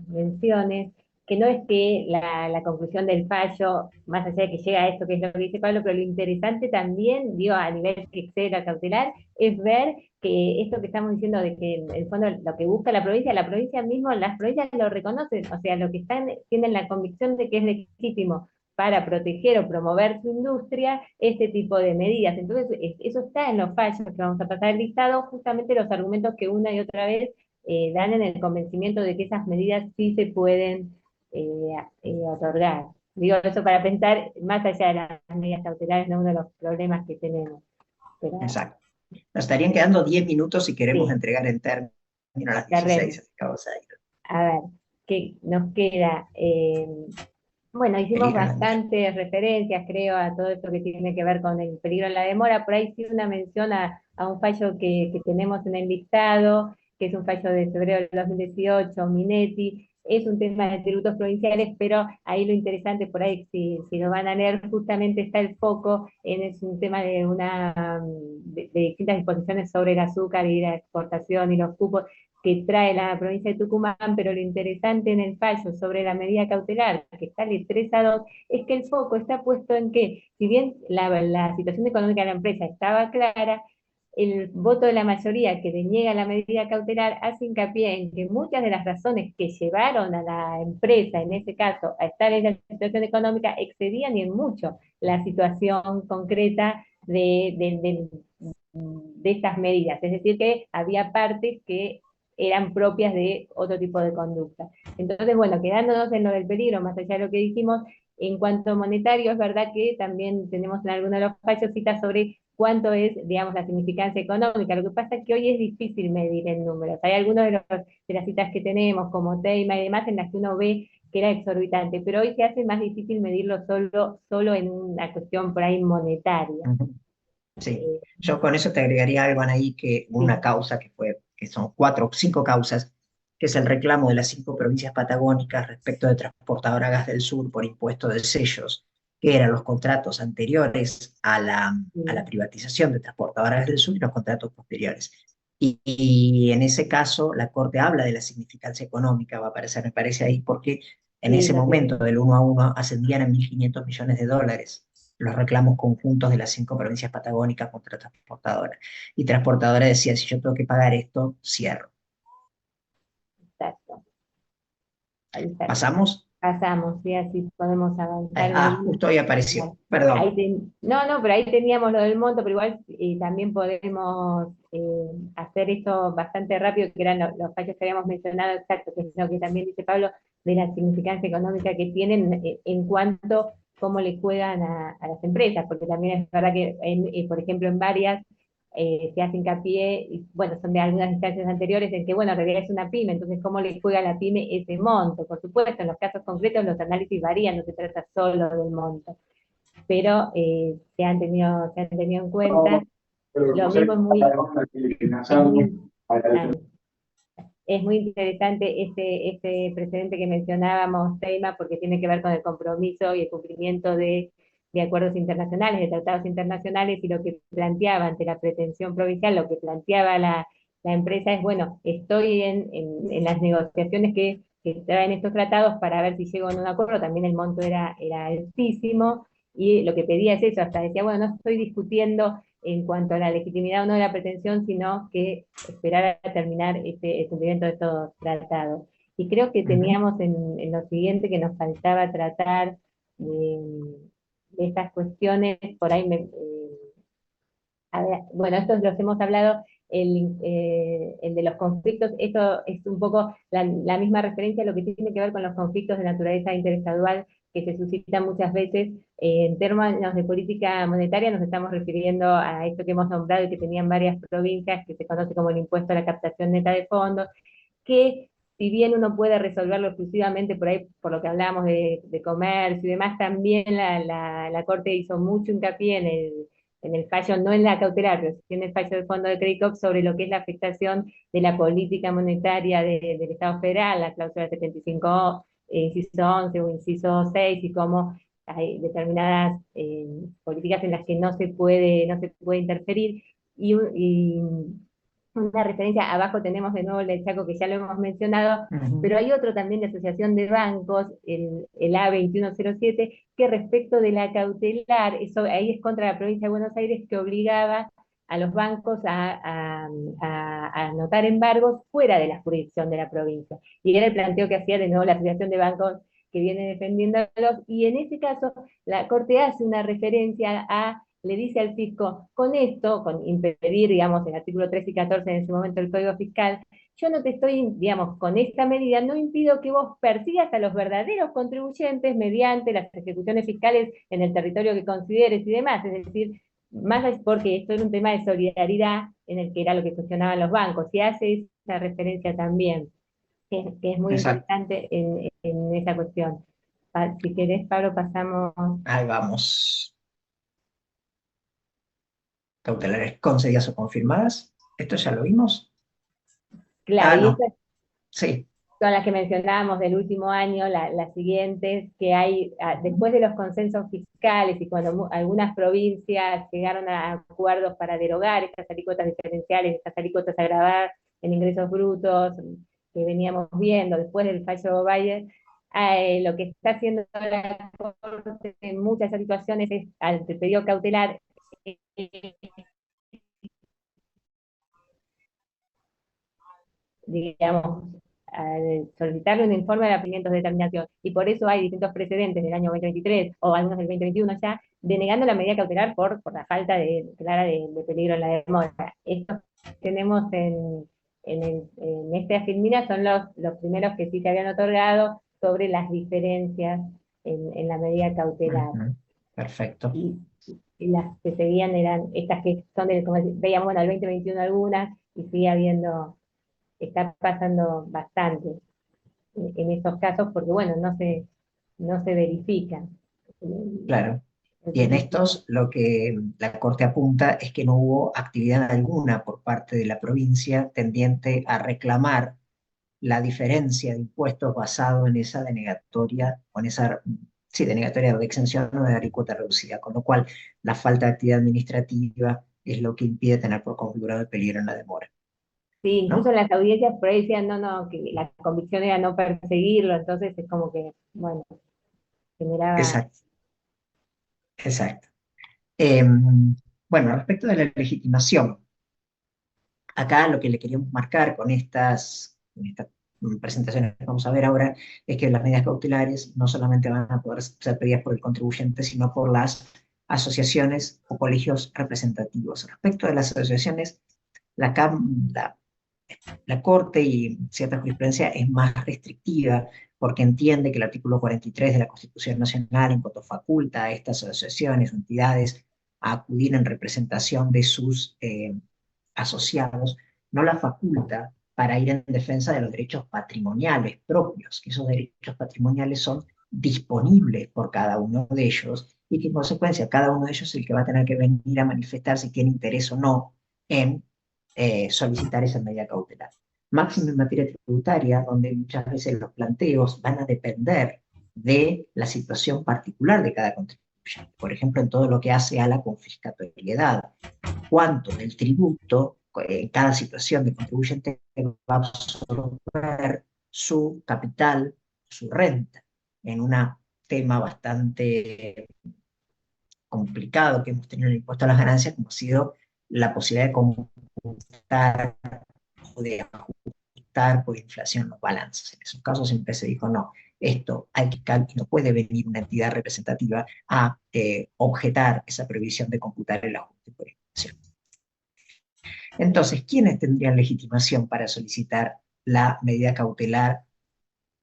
A: menciones, que no es que la conclusión del fallo, más allá de que llega a esto que es lo que dice Pablo, pero lo interesante también, digo, a nivel que excede la cautelar, es ver que esto que estamos diciendo de que en el fondo lo que busca la provincia mismo, las provincias lo reconocen, o sea, lo que están, tienen la convicción de que es legítimo para proteger o promover su industria, este tipo de medidas. Entonces, eso está en los fallos que vamos a pasar el listado, justamente los argumentos que una y otra vez dan en el convencimiento de que esas medidas sí se pueden otorgar. Digo eso para pensar más allá de las medidas cautelares, no uno de los problemas que tenemos. Pero,
B: Exacto. Nos estarían quedando 10 minutos si queremos
A: sí,
B: entregar en término a las 16,
A: cerremos.
B: así que vamos a
A: A ver, ¿qué nos queda? Bueno, hicimos
B: ir a la mía.
A: bastantes referencias, creo, a todo esto que tiene que ver con el peligro en la demora. Por ahí sí una mención a un fallo que tenemos en el listado, que es un fallo de febrero del 2018, Minetti. Es un tema de tributos provinciales, pero ahí lo interesante, por ahí, si lo van a leer, justamente está el foco es un tema de distintas disposiciones sobre el azúcar y la exportación y los cupos que trae la provincia de Tucumán, pero lo interesante en el fallo sobre la medida cautelar, que sale 3-2, es que el foco está puesto en que, si bien la situación económica de la empresa estaba clara, el voto de la mayoría que deniega la medida cautelar hace hincapié en que muchas de las razones que llevaron a la empresa, en ese caso, a estar en esa situación económica, excedían y en mucho la situación concreta de estas medidas. Es decir, que había partes que eran propias de otro tipo de conducta. Entonces, bueno, quedándonos en lo del peligro, más allá de lo que dijimos, en cuanto a monetario, es verdad que también tenemos en algunos de los fallos citas sobre cuánto es, digamos, la significancia económica. Lo que pasa es que hoy es difícil medir en números. Hay algunos de las citas que tenemos, como Teima y demás, en las que uno ve que era exorbitante, pero hoy se hace más difícil medirlo solo en una cuestión por ahí monetaria.
B: Ujú. Sí,
A: Eh,
B: yo con eso te agregaría algo ahí, que una
A: sí,
B: causa que son 4 o 5 causas, que es el reclamo de las 5 provincias patagónicas respecto de Transportadora Gas del Sur por impuesto de sellos, que eran los contratos anteriores a la
A: sí.
B: privatización de Transportadora Gas del Sur y los contratos posteriores. Y en ese caso la Corte habla de la significancia económica, va a aparecer, me parece ahí, porque en
A: Sí,
B: ese
A: lo
B: momento
A: tiene.
B: del 1-1 ascendían a 1.500 millones de dólares los reclamos conjuntos de las 5 provincias patagónicas contra Transportadora. Y Transportadora decía, si yo tengo que pagar esto, cierro.
A: Exacto. Exacto.
B: ¿Pasamos?
A: Pasamos, ¿sí? Así podemos avanzar de ahí.
B: Justo ahí apareció.
A: Bueno,
B: Perdón.
A: no, no, pero ahí teníamos lo del monto, pero igual también podemos hacer esto bastante rápido, que eran los fallos que habíamos mencionado, exacto, que es lo que también dice Pablo, de la significancia económica que tienen en cuanto cómo le juegan a las empresas, porque también es verdad que, por ejemplo, en varias se hace hincapié, y bueno, son de algunas instancias anteriores, en que, bueno, en realidad es una pyme, entonces, ¿cómo le juega a la pyme ese monto? Por supuesto, en los casos concretos los análisis varían, no se trata solo del monto, pero se han tenido en cuenta. Lo mismo es muy, ah, es muy interesante este precedente que mencionábamos, Teima, porque tiene que ver con el compromiso y el cumplimiento de acuerdos internacionales, de tratados internacionales, y lo que planteaba ante la pretensión provincial, lo que planteaba la empresa es, bueno, estoy en las negociaciones que traen estos tratados para ver si llego a un acuerdo, también el monto era altísimo, y lo que pedía es eso, hasta decía, bueno, no estoy discutiendo en cuanto a la legitimidad o no de la pretensión, sino que esperar a terminar el cumplimiento de estos tratados. Y creo que teníamos en lo siguiente que nos faltaba tratar de estas cuestiones, por ahí a ver, bueno, estos los hemos hablado, el de los conflictos, esto es un poco la misma referencia a lo que tiene que ver con los conflictos de naturaleza interestadual que se suscitan muchas veces. En términos de política monetaria nos estamos refiriendo a esto que hemos nombrado y que tenían varias provincias, que se conoce como el impuesto a la captación neta de fondos, que si bien uno puede resolverlo exclusivamente por ahí, por lo que hablábamos de comercio y demás, también la Corte hizo mucho hincapié en el fallo, no en la cautelar, pero sí en el fallo del Fondo de Crédito sobre lo que es la afectación de la política monetaria del Estado federal, la cláusula 75, inciso 11 o inciso 6, y cómo hay determinadas políticas en las que no se puede interferir. Y una referencia, abajo tenemos de nuevo el del Chaco, que ya lo hemos mencionado, pero hay otro también de Asociación de Bancos, el A2107, que respecto de la cautelar, eso ahí es contra la provincia de Buenos Aires, que obligaba a los bancos a anotar embargos fuera de la jurisdicción de la provincia. Y era el planteo que hacía de nuevo la Asociación de Bancos, que viene defendiéndolos, y en ese caso la Corte hace una referencia le dice al fisco, con esto, con impedir, digamos, el artículo 13 y 14 en ese momento del Código Fiscal, yo no te estoy, digamos, con esta medida no impido que vos persigas a los verdaderos contribuyentes mediante las ejecuciones fiscales en el territorio que consideres y demás, es decir, más porque esto era un tema de solidaridad en el que era lo que cuestionaban los bancos, y hace esa referencia también, que es muy
B: Exacto.
A: interesante en esa cuestión. Si querés, Pablo, pasamos.
B: Ahí vamos. Cautelares concedidas o confirmadas. ¿Esto ya lo vimos?
A: Claro, y
B: No.
A: estas
B: Sí.
A: son las que mencionábamos del último año, las siguientes, que hay, después de los consensos fiscales y cuando algunas provincias llegaron a acuerdos para derogar estas alícuotas diferenciales, estas alícuotas a gravar en ingresos brutos, que veníamos viendo después del fallo Bayer, lo que está haciendo la Corte en muchas situaciones es, al pedido cautelar, digamos, al solicitarle un informe de aprendimientos de determinación. Y por eso hay distintos precedentes del año 2023 o algunos del 2021 ya, denegando la medida cautelar por la falta clara de peligro en la demora. Estos que tenemos en esta filmina son los primeros que sí se habían otorgado sobre las diferencias en la medida cautelar.
B: Perfecto.
A: Y las que seguían eran estas que son como veíamos, bueno, el 2021 algunas, y sigue habiendo, está pasando bastante en esos casos porque, bueno, no se verifican.
B: Claro. Y en estos lo que la Corte apunta es que no hubo actividad alguna por parte de la provincia tendiente a reclamar la diferencia de impuestos basado en esa denegatoria, o en esa, sí, denegatoria de exención o de alícuota reducida, con lo cual la falta de actividad administrativa es lo que impide tener por configurado el peligro en la demora.
A: Sí, incluso
B: ¿No?
A: en las audiencias por ahí decían, no, que la convicción era no perseguirlo, entonces es como que, bueno, generaba.
B: Exacto, exacto. Bueno, respecto de la legitimación, acá lo que le queríamos marcar con estas presentaciones que vamos a ver ahora es que las medidas cautelares no solamente van a poder ser pedidas por el contribuyente, sino por las asociaciones o colegios representativos. Respecto de las asociaciones, la Corte y cierta jurisprudencia es más restrictiva porque entiende que el artículo 43 de la Constitución Nacional, en cuanto faculta a estas asociaciones o entidades a acudir en representación de sus asociados, no la faculta para ir en defensa de los derechos patrimoniales propios, que esos derechos patrimoniales son disponibles por cada uno de ellos y que en consecuencia cada uno de ellos es el que va a tener que venir a manifestar si tiene interés o no en solicitar esa medida cautelar. Máximo en materia tributaria, donde muchas veces los planteos van a depender de la situación particular de cada contribuyente. Por ejemplo, en todo lo que hace a la confiscatoriedad, cuánto del tributo en cada situación de contribuyente va a absorber su capital, su renta, en un tema bastante complicado que hemos tenido en el impuesto a las ganancias, como ha sido la posibilidad de computar o de ajustar por inflación los balances. En esos casos siempre se dijo, no, esto hay que no puede venir una entidad representativa a objetar esa previsión de computar el ajuste por inflación. Entonces, ¿quiénes tendrían legitimación para solicitar la medida cautelar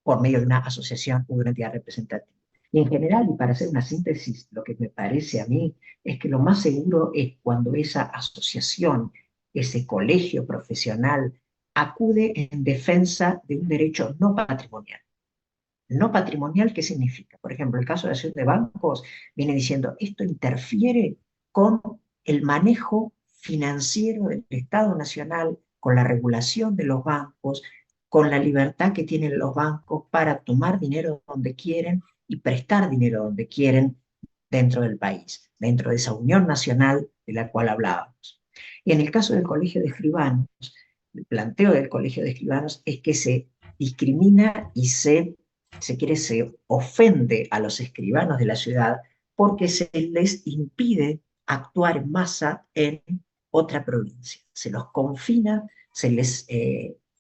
B: por medio de una asociación u una entidad representativa? Y en general, y para hacer una síntesis, lo que me parece a mí es que lo más seguro es cuando esa asociación, ese colegio profesional, acude en defensa de un derecho no patrimonial. No patrimonial, ¿qué significa? Por ejemplo, el caso de la Asociación de Bancos viene diciendo, esto interfiere con el manejo financiero del Estado Nacional, con la regulación de los bancos, con la libertad que tienen los bancos para tomar dinero donde quieren y prestar dinero donde quieren dentro del país, dentro de esa unión nacional de la cual hablábamos. Y en el caso del Colegio de Escribanos, el planteo del Colegio de Escribanos es que se discrimina y se ofende a los escribanos de la ciudad porque se les impide actuar en masa en otra provincia. Se los confina, se les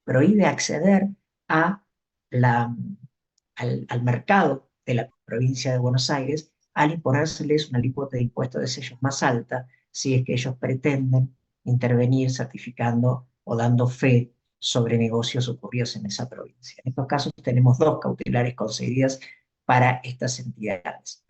B: prohíbe acceder a al mercado de la provincia de Buenos Aires al imponérseles una alícuota de impuestos de sellos más alta si es que ellos pretenden intervenir certificando o dando fe sobre negocios ocurridos en esa provincia. En estos casos tenemos 2 cautelares concedidas para estas entidades.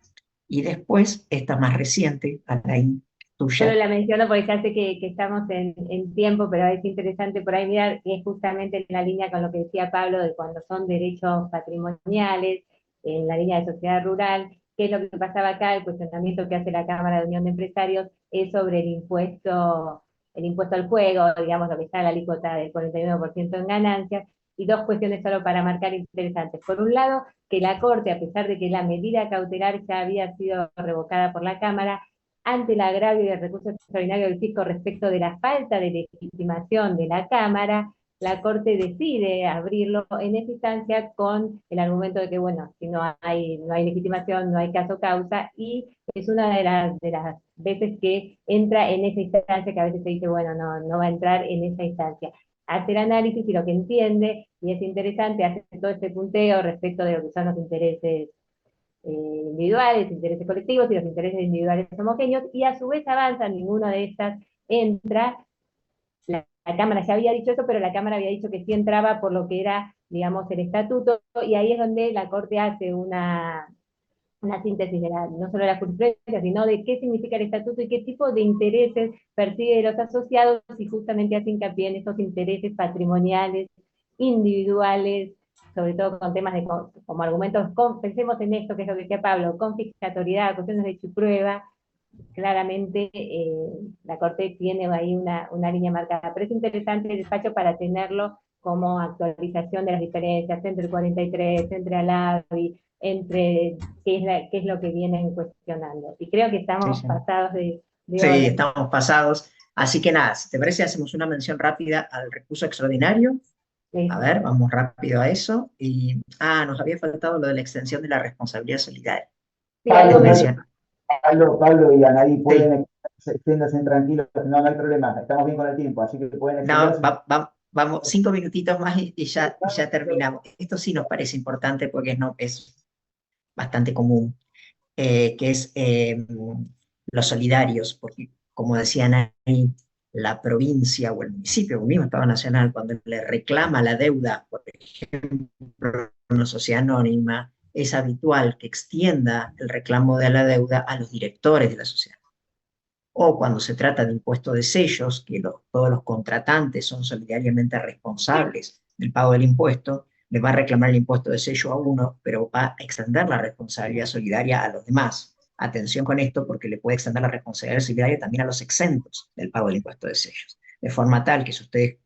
B: Y después, esta más reciente, Alain,
A: Solo
B: tuya.
A: la menciono porque ya sé que estamos en tiempo, pero es interesante por ahí mirar, y es justamente en la línea con lo que decía Pablo, de cuando son derechos patrimoniales, en la línea de sociedad rural, qué es lo que pasaba acá, el cuestionamiento que hace la Cámara de Unión de Empresarios es sobre el impuesto al juego, digamos lo que está en la alícuota del 49% en ganancias, y 2 cuestiones solo para marcar interesantes. Por un lado, que la Corte, a pesar de que la medida cautelar ya había sido revocada por la Cámara, ante el agravio y el recurso extraordinario del fisco respecto de la falta de legitimación de la Cámara, la Corte decide abrirlo en esa instancia con el argumento de que, bueno, si no hay legitimación, no hay caso causa, y es una de las veces que entra en esa instancia que a veces se dice, bueno, no va a entrar en esa instancia. Hace el análisis y lo que entiende, y es interesante, hace todo este punteo respecto de lo que son los intereses individuales, intereses colectivos y los intereses individuales homogéneos, y a su vez avanza, ninguna de estas entra. La Cámara ya había dicho eso, pero la Cámara había dicho que sí entraba por lo que era, digamos, el estatuto, y ahí es donde la Corte hace una síntesis de no solo de la jurisprudencia, sino de qué significa el estatuto y qué tipo de intereses persigue de los asociados, y justamente hace hincapié en esos intereses patrimoniales, individuales, sobre todo con temas de, como argumentos, pensemos en esto, que es lo que decía Pablo, confiscatoriedad, cuestiones de hecho y prueba. Claramente la Corte tiene ahí una línea marcada, pero es interesante el despacho para tenerlo como actualización de las diferencias entre el 43, entre Alavi, entre qué es lo que vienen cuestionando. Y creo que
B: Sí,
A: estamos
B: sí.
A: pasados de
B: Sí,
A: hora.
B: estamos pasados. Así que nada, si te parece, hacemos una mención rápida al recurso extraordinario. A ver, vamos rápido a eso. Y, nos había faltado lo de la extensión de la responsabilidad solidaria.
A: Sí, algo
B: Menciona.
D: Pablo y Anaí
B: Sí,
D: pueden extenderse tranquilos, no hay problema, estamos bien con el tiempo, así que pueden
B: no,
D: extenderse.
B: vamos, 5 minutitos más y ya terminamos. Esto sí nos parece importante porque es bastante común, que es los solidarios, porque como decían ahí, la provincia o el municipio, o el mismo Estado Nacional, cuando le reclama la deuda, por ejemplo, a una sociedad anónima, es habitual que extienda el reclamo de la deuda a los directores de la sociedad. o cuando se trata de impuesto de sellos, que todos los contratantes son solidariamente responsables del pago del impuesto, le va a reclamar el impuesto de sello a uno, pero va a extender la responsabilidad solidaria a los demás. Atención con esto, porque le puede extender la responsabilidad solidaria también a los exentos del pago del impuesto de sellos. De forma tal que si ustedes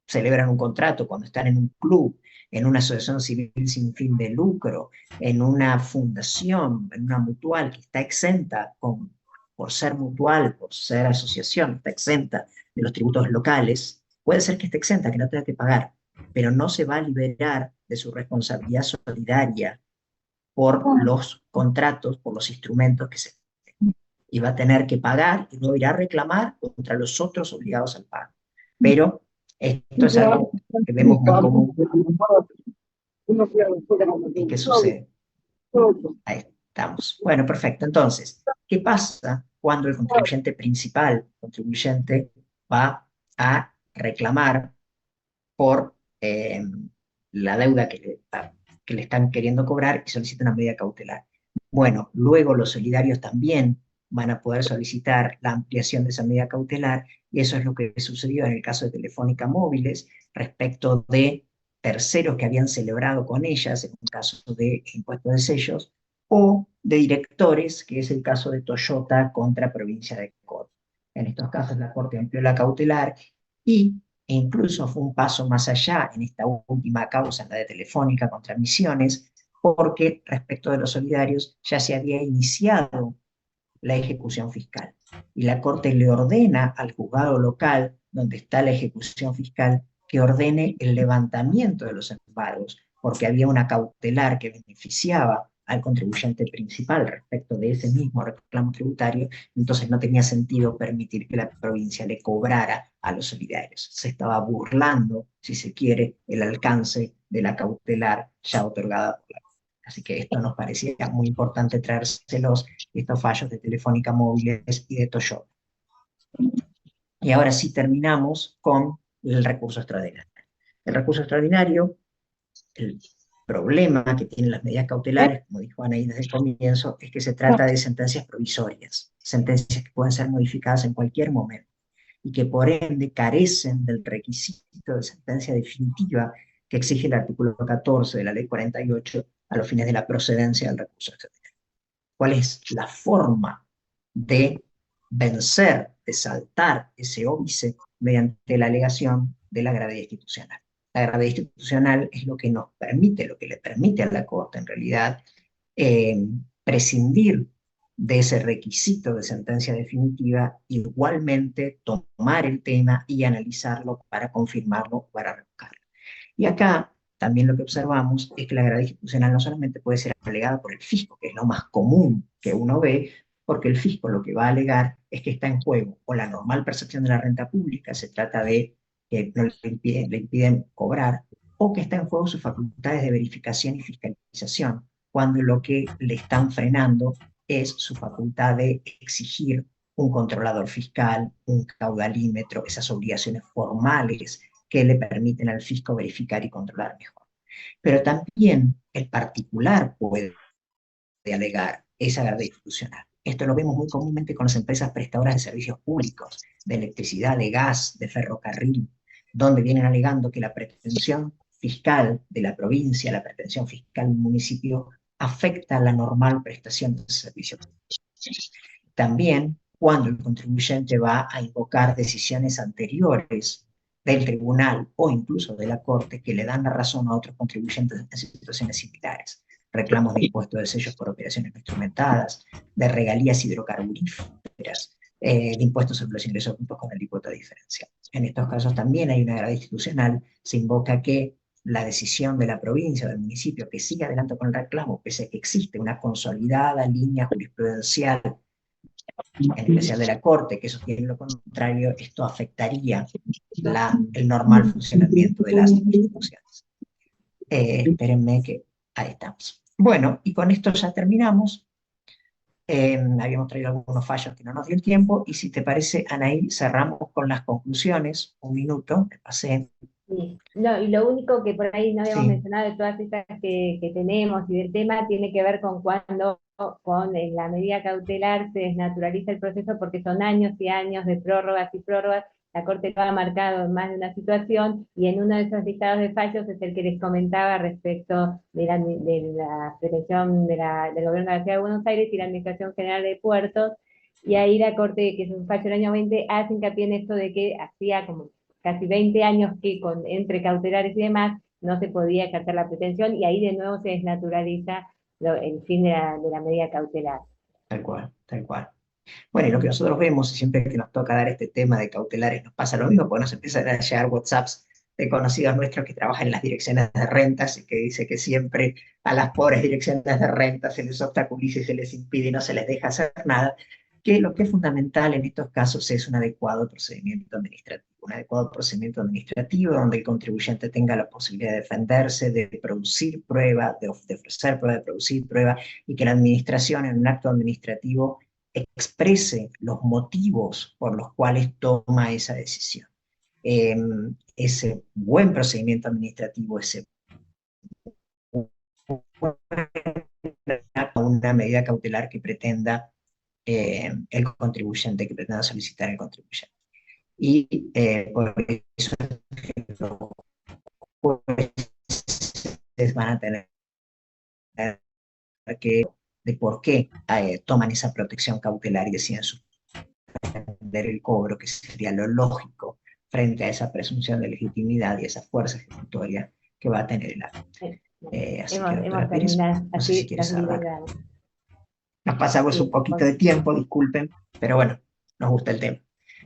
B: celebran un contrato cuando están en un club, en una asociación civil sin fin de lucro, en una fundación, en una mutual que está exenta por ser mutual, por ser asociación, está exenta de los tributos locales, puede ser que esté exenta, que no tenga que pagar, pero no se va a liberar de su responsabilidad solidaria por los contratos, por los instrumentos que se y va a tener que pagar y luego irá a reclamar contra los otros obligados al pago. Pero esto es algo que vemos muy común. ¿Y qué sucede? Ahí estamos. Bueno, perfecto. Entonces, ¿qué pasa cuando el contribuyente principal, contribuyente, va a reclamar por la deuda que le están queriendo cobrar y solicita una medida cautelar? Bueno, luego los solidarios también van a poder solicitar la ampliación de esa medida cautelar, y eso es lo que sucedió en el caso de Telefónica Móviles respecto de terceros que habían celebrado con ellas, en un caso de impuestos de sellos, o de directores, que es el caso de Toyota contra Provincia de Córdoba. En estos casos la Corte amplió la cautelar e incluso fue un paso más allá en esta última causa, en la de Telefónica contra Misiones, porque respecto de los solidarios ya se había iniciado la ejecución fiscal. Y la Corte le ordena al juzgado local, donde está la ejecución fiscal, que ordene el levantamiento de los embargos, porque había una cautelar que beneficiaba al contribuyente principal respecto de ese mismo reclamo tributario, entonces no tenía sentido permitir que la provincia le cobrara a los solidarios. Se estaba burlando, si se quiere, el alcance de la cautelar ya otorgada por la. Así que esto nos parecía muy importante traérselos, estos fallos de Telefónica Móviles y de Toyota. Y ahora sí terminamos con el recurso extraordinario. El recurso extraordinario, el problema que tienen las medidas cautelares, como dijo Anaí desde el comienzo, es que se trata de sentencias provisorias, sentencias que pueden ser modificadas en cualquier momento y que por ende carecen del requisito de sentencia definitiva que exige el artículo 14 de la ley 48 a los fines de la procedencia del recurso extraordinario. ¿Cuál es la forma de vencer, de saltar ese óbice? Mediante la alegación de la gravedad institucional. La gravedad institucional es lo que nos permite, lo que le permite a la Corte en realidad prescindir de ese requisito de sentencia definitiva, igualmente tomar el tema y analizarlo para confirmarlo, para revocarlo. Y acá también lo que observamos es que la gravedad institucional no solamente puede ser alegada por el fisco, que es lo más común que uno ve, porque el fisco lo que va a alegar es que está en juego o la normal percepción de la renta pública, se trata de que no le impiden cobrar, o que está en juego sus facultades de verificación y fiscalización, cuando lo que le están frenando es su facultad de exigir un controlador fiscal, un caudalímetro, esas obligaciones formales que le permiten al fisco verificar y controlar mejor. Pero también el particular puede alegar esa gravedad institucional. Esto lo vemos muy comúnmente con las empresas prestadoras de servicios públicos, de electricidad, de gas, de ferrocarril, donde vienen alegando que la pretensión fiscal de la provincia, la pretensión fiscal del municipio, afecta la normal prestación de servicio público. También cuando el contribuyente va a invocar decisiones anteriores del tribunal o incluso de la Corte que le dan la razón a otros contribuyentes en situaciones similares. Reclamos de impuestos de sellos por operaciones no instrumentadas, de regalías hidrocarburíferas, de impuestos sobre los ingresos brutos con alícuota diferencial. En estos casos también hay una gravedad institucional, se invoca que la decisión de la provincia o del municipio que siga adelante con el reclamo, pese a que existe una consolidada línea jurisprudencial, en especial de la Corte, que sostiene lo contrario, esto afectaría el normal funcionamiento de las instituciones. Espérenme que ahí estamos. Bueno, y con esto ya terminamos. Habíamos traído algunos fallos que no nos dio el tiempo, y si te parece, Anaí, cerramos con las conclusiones. Un minuto, me pasé.
A: Sí. No, y lo único que por ahí no habíamos
B: Sí.
A: mencionado de todas estas que tenemos y del tema tiene que ver con cuando con la medida cautelar se desnaturaliza el proceso porque son años y años de prórrogas y prórrogas. La Corte lo ha marcado en más de una situación y en uno de esos listados de fallos es el que les comentaba respecto de la prevención del Gobierno de la Ciudad de Buenos Aires y la Administración General de Puertos. Y ahí la Corte, que es un fallo del año 20, hace hincapié en esto de que hacía como casi 20 años que entre cautelares y demás no se podía ejercer la pretensión y ahí de nuevo se desnaturaliza el fin de la medida cautelar.
B: Tal cual, tal cual. Bueno, y lo que nosotros vemos, y siempre que nos toca dar este tema de cautelares, nos pasa lo mismo, porque nos empiezan a llegar WhatsApps de conocidos nuestros que trabajan en las direcciones de rentas y que dice que siempre a las pobres direcciones de rentas se les obstaculiza y se les impide y no se les deja hacer nada, que lo que es fundamental en estos casos es un adecuado procedimiento administrativo donde el contribuyente tenga la posibilidad de defenderse, de producir prueba, de ofrecer prueba, de producir prueba, y que la administración en un acto administrativo exprese los motivos por los cuales toma esa decisión. Ese buen procedimiento administrativo, una medida cautelar que pretenda el contribuyente, que pretenda solicitar el contribuyente. Y por eso los jueces van a tener que de por qué toman esa protección cautelar y deciden suspender el cobro, que sería lo lógico frente a esa presunción de legitimidad y esa fuerza ejecutoria que va a tener el acto. Así que, doctora Pérez, no sé si quieres cerrar. Nos pasamos un poquito de tiempo, disculpen, pero bueno, nos gusta el tema.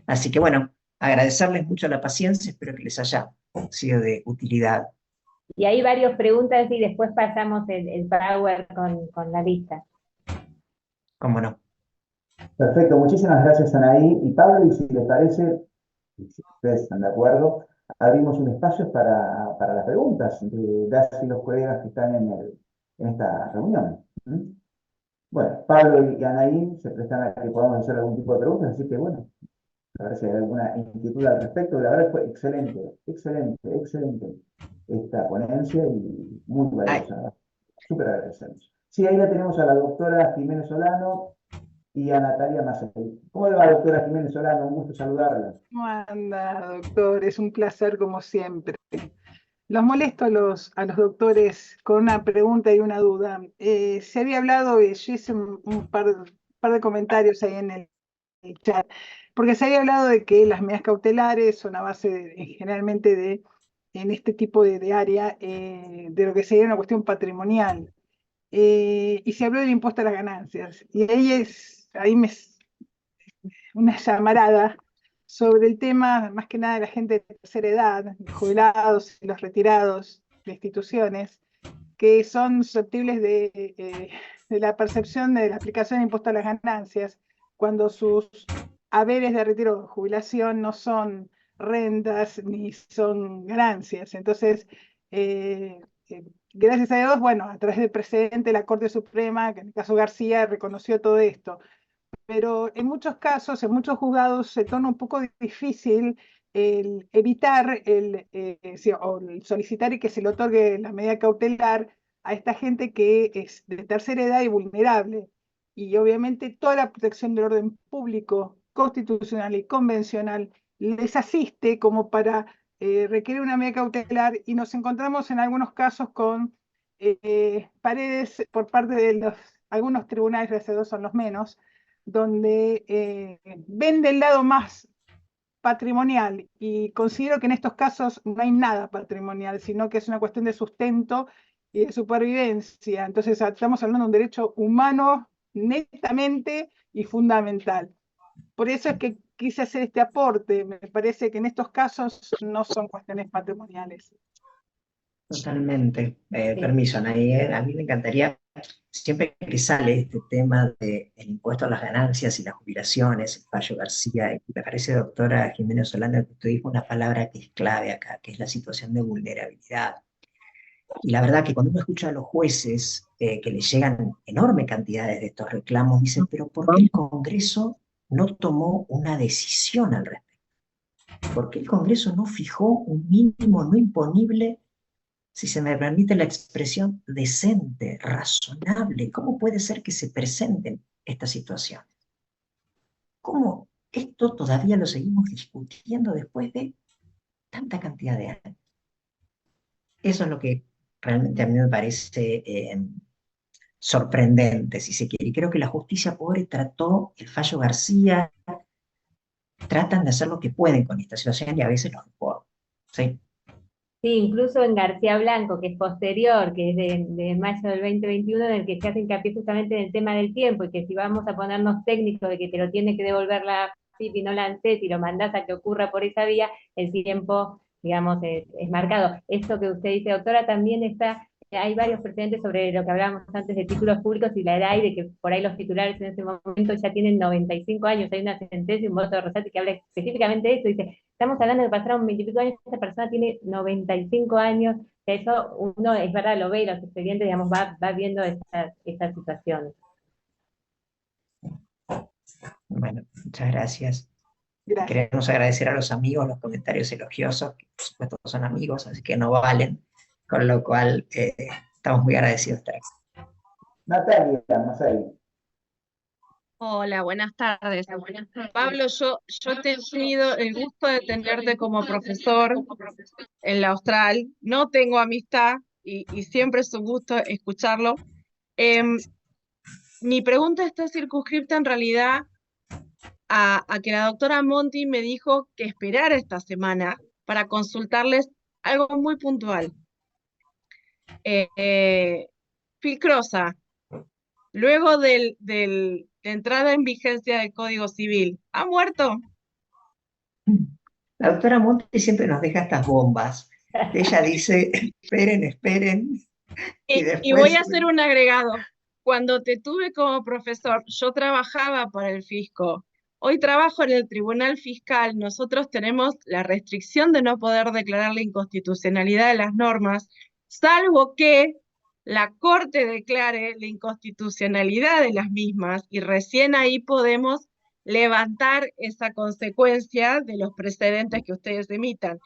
B: Así que bueno, agradecerles mucho la paciencia, espero que les haya sido de utilidad.
A: Y hay varias preguntas y después pasamos el Power con la lista.
B: ¿Cómo no?
D: Perfecto, muchísimas gracias Anaí y Pablo, y si les parece, si ustedes están de acuerdo, abrimos un espacio para las preguntas de las y los colegas que están en esta reunión. Bueno, Pablo y Anaí se prestan a que podamos hacer algún tipo de preguntas, así que bueno, a ver si hay alguna inquietud al respecto. La verdad fue excelente esta ponencia y muy valiosa. Súper agradecemos. Sí, ahí la tenemos a la doctora Jiménez Solano y a Natalia Macei. ¿Cómo le va, doctora Jiménez Solano? Un gusto saludarla.
E: ¿Cómo anda, doctor? Es un placer como siempre. Los molesto a los doctores con una pregunta y una duda. Se había hablado, y yo hice un par de comentarios ahí en el chat, porque se había hablado de que las medidas cautelares son a base generalmente en este tipo de área, de lo que sería una cuestión patrimonial. Y se habló del impuesto a las ganancias. Y ahí una llamarada sobre el tema, más que nada de la gente de tercera edad, jubilados y los retirados de instituciones, que son susceptibles de la percepción de la aplicación de impuesto a las ganancias, cuando sus haberes de retiro o jubilación no son rentas ni son ganancias. Entonces, gracias a Dios, bueno, a través del precedente, la Corte Suprema, que en el caso García, reconoció todo esto. Pero en muchos casos, en muchos juzgados, se torna un poco difícil el evitar o el solicitar y que se le otorgue la medida cautelar a esta gente que es de tercera edad y vulnerable. Y obviamente toda la protección del orden público, constitucional y convencional les asiste como para requerir una medida cautelar, y nos encontramos en algunos casos con paredes por parte de algunos tribunales, gracias a Dios son los menos, donde ven del lado más patrimonial, y considero que en estos casos no hay nada patrimonial, sino que es una cuestión de sustento y de supervivencia. Entonces estamos hablando de un derecho humano netamente y fundamental. Por eso es que quise hacer este aporte. Me parece que en estos casos no son cuestiones patrimoniales.
B: Totalmente. Permiso, Anaí. A mí me encantaría, siempre que sale este tema del impuesto a las ganancias y las jubilaciones, el fallo García, y me parece, doctora Jiménez Solano, que usted dijo una palabra que es clave acá, que es la situación de vulnerabilidad. Y la verdad que cuando uno escucha a los jueces que les llegan enormes cantidades de estos reclamos, dicen, pero ¿por qué el Congreso no tomó una decisión al respecto? ¿Por qué el Congreso no fijó un mínimo no imponible si se me permite la expresión, decente, razonable. ¿Cómo puede ser que se presenten estas situaciones? ¿Cómo esto todavía lo seguimos discutiendo después de tanta cantidad de años? Eso es lo que realmente a mí me parece sorprendente, si se quiere. Y creo que la justicia pobre trató, el fallo García, tratan de hacer lo que pueden con esta situación y a veces no pueden. ¿Sí?
A: Sí, incluso en García Blanco, que es posterior, que es de mayo del 2021, en el que se hace hincapié justamente en el tema del tiempo, y que si vamos a ponernos técnicos de que te lo tiene que devolver la AFIP y no la ANSES, y lo mandás a que ocurra por esa vía, el tiempo, digamos, es marcado. Esto que usted dice, doctora, también está, hay varios precedentes sobre lo que hablábamos antes de títulos públicos y la edad, y de que por ahí los titulares en ese momento ya tienen 95 años, hay una sentencia, un voto de Rosati que habla específicamente de eso, dice, estamos hablando de que pasaron 20 y pico años, esta persona tiene 95 años, que eso uno, es verdad, lo ve y los expedientes, digamos, va viendo estas situaciones.
B: Bueno, muchas gracias.
E: Gracias.
B: Queremos agradecer a los amigos los comentarios elogiosos, que por supuesto son amigos, así que no valen, con lo cual estamos muy agradecidos de estar aquí.
D: Natalia Masari.
F: Hola, buenas tardes. Pablo, yo he tenido el gusto de tenerte como profesor en la Austral. No tengo amistad y siempre es un gusto escucharlo. Mi pregunta está circunscripta en realidad a que la doctora Monti me dijo que esperara esta semana para consultarles algo muy puntual. Filcrosa, luego de la entrada en vigencia del Código Civil, ¿ha muerto?
B: La doctora Monti siempre nos deja estas bombas. Ella dice, esperen, esperen.
F: Y voy a hacer un agregado. Cuando te tuve como profesor, yo trabajaba para el fisco. Hoy trabajo en el Tribunal Fiscal. Nosotros tenemos la restricción de no poder declarar la inconstitucionalidad de las normas, salvo que la Corte declare la inconstitucionalidad de las mismas, y recién ahí podemos levantar esa consecuencia de los precedentes que ustedes emitan.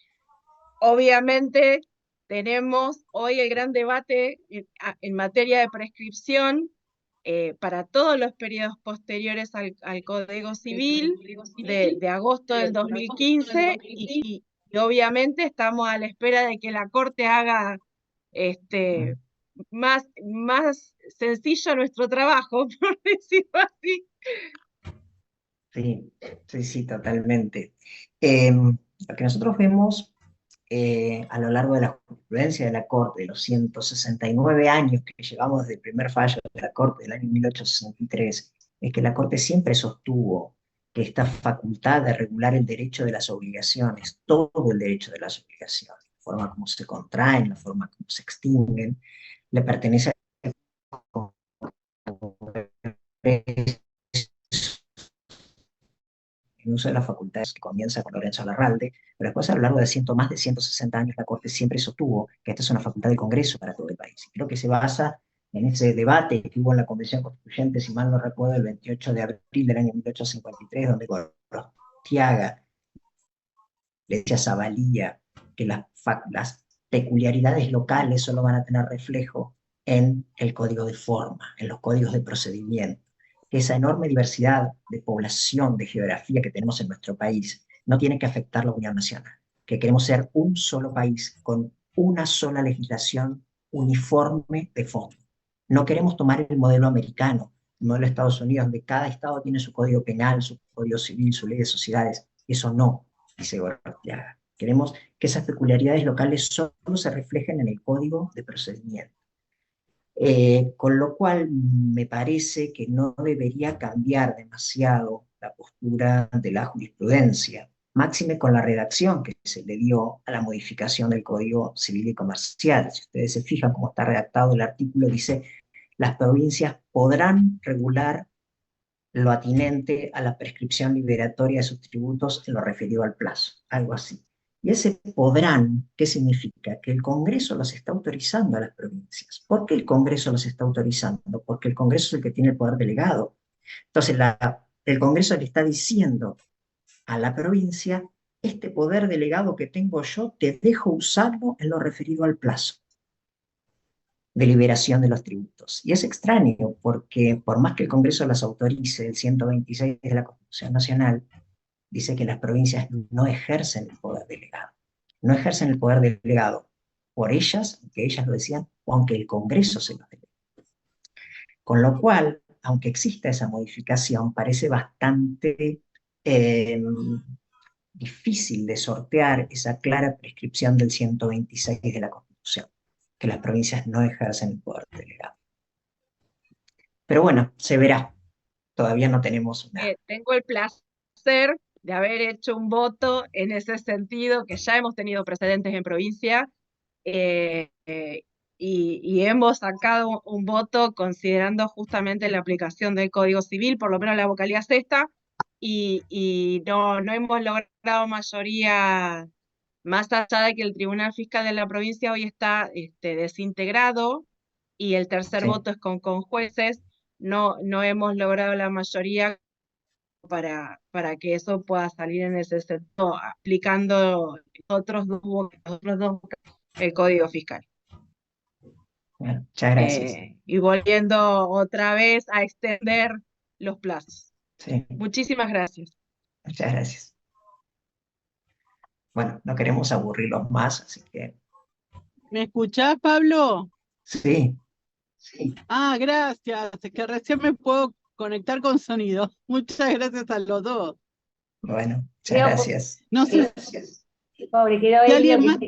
F: Obviamente, tenemos hoy el gran debate en materia de prescripción para todos los periodos posteriores al Código Civil de agosto del 2015 y obviamente estamos a la espera de que la Corte haga más sencillo nuestro trabajo, por decirlo así.
B: Sí, totalmente. Lo que nosotros vemos a lo largo de la jurisprudencia de la Corte, de los 169 años que llevamos desde el primer fallo de la Corte del año 1863, es que la Corte siempre sostuvo que esta facultad de regular el derecho de las obligaciones, todo el derecho de las obligaciones, la forma como se contraen, la forma como se extinguen, le pertenece al Congreso en uso de las facultades que comienza con Lorenzo Larralde, pero después a lo largo de más de 160 años la Corte siempre sostuvo que esta es una facultad del Congreso para todo el país. Y creo que se basa en ese debate que hubo en la Convención Constituyente, si mal no recuerdo, el 28 de abril del año 1853, donde Gorostiaga le decía a Zavalía que las peculiaridades locales solo van a tener reflejo en el código de forma, en los códigos de procedimiento. Esa enorme diversidad de población, de geografía que tenemos en nuestro país, no tiene que afectar la Unión Nacional, que queremos ser un solo país con una sola legislación uniforme de fondo. No queremos tomar el modelo americano, el modelo de Estados Unidos, donde cada estado tiene su código penal, su código civil, su ley de sociedades. Eso no, dice Gorostiaga. Queremos que esas peculiaridades locales solo se reflejen en el código de procedimiento. Con lo cual me parece que no debería cambiar demasiado la postura de la jurisprudencia, máxime con la redacción que se le dio a la modificación del Código Civil y Comercial. Si ustedes se fijan cómo está redactado el artículo, dice, las provincias podrán regular lo atinente a la prescripción liberatoria de sus tributos en lo referido al plazo, algo así. Y ese podrán, ¿qué significa? Que el Congreso los está autorizando a las provincias. ¿Por qué el Congreso los está autorizando? Porque el Congreso es el que tiene el poder delegado. Entonces el Congreso le está diciendo a la provincia, este poder delegado que tengo yo, te dejo usarlo en lo referido al plazo. de liberación de los tributos. Y es extraño porque por más que el Congreso las autorice, el 126 de la Constitución Nacional dice que las provincias no ejercen el poder delegado. No ejercen el poder delegado por ellas, aunque ellas lo decían, o aunque el Congreso se lo delegue. Con lo cual, aunque exista esa modificación, parece bastante difícil de sortear esa clara prescripción del 126 de la Constitución, que las provincias no ejercen el poder delegado. Pero bueno, se verá. Todavía no tenemos una...
F: Tengo el placer de haber hecho un voto en ese sentido, que ya hemos tenido precedentes en provincia, y hemos sacado un voto considerando justamente la aplicación del Código Civil, por lo menos la vocalía sexta, y no hemos logrado mayoría, más allá de que el Tribunal Fiscal de la provincia hoy está desintegrado, y el tercer voto es con jueces. No hemos logrado la mayoría para que eso pueda salir en ese sentido, aplicando otros dos el Código Fiscal.
B: Bueno, muchas gracias.
F: Y volviendo otra vez a extender los plazos.
B: Sí.
F: Muchísimas gracias.
B: Muchas gracias. Bueno, no queremos aburrirlos más, así que...
G: ¿Me escuchás, Pablo?
B: Sí, sí.
G: Ah, gracias. Es que recién me puedo conectar con sonido. Muchas gracias a los dos.
B: Bueno, muchas gracias.
G: No sé.
A: Pobre, quedó
G: ¿Y
A: Elio.
G: alguien más?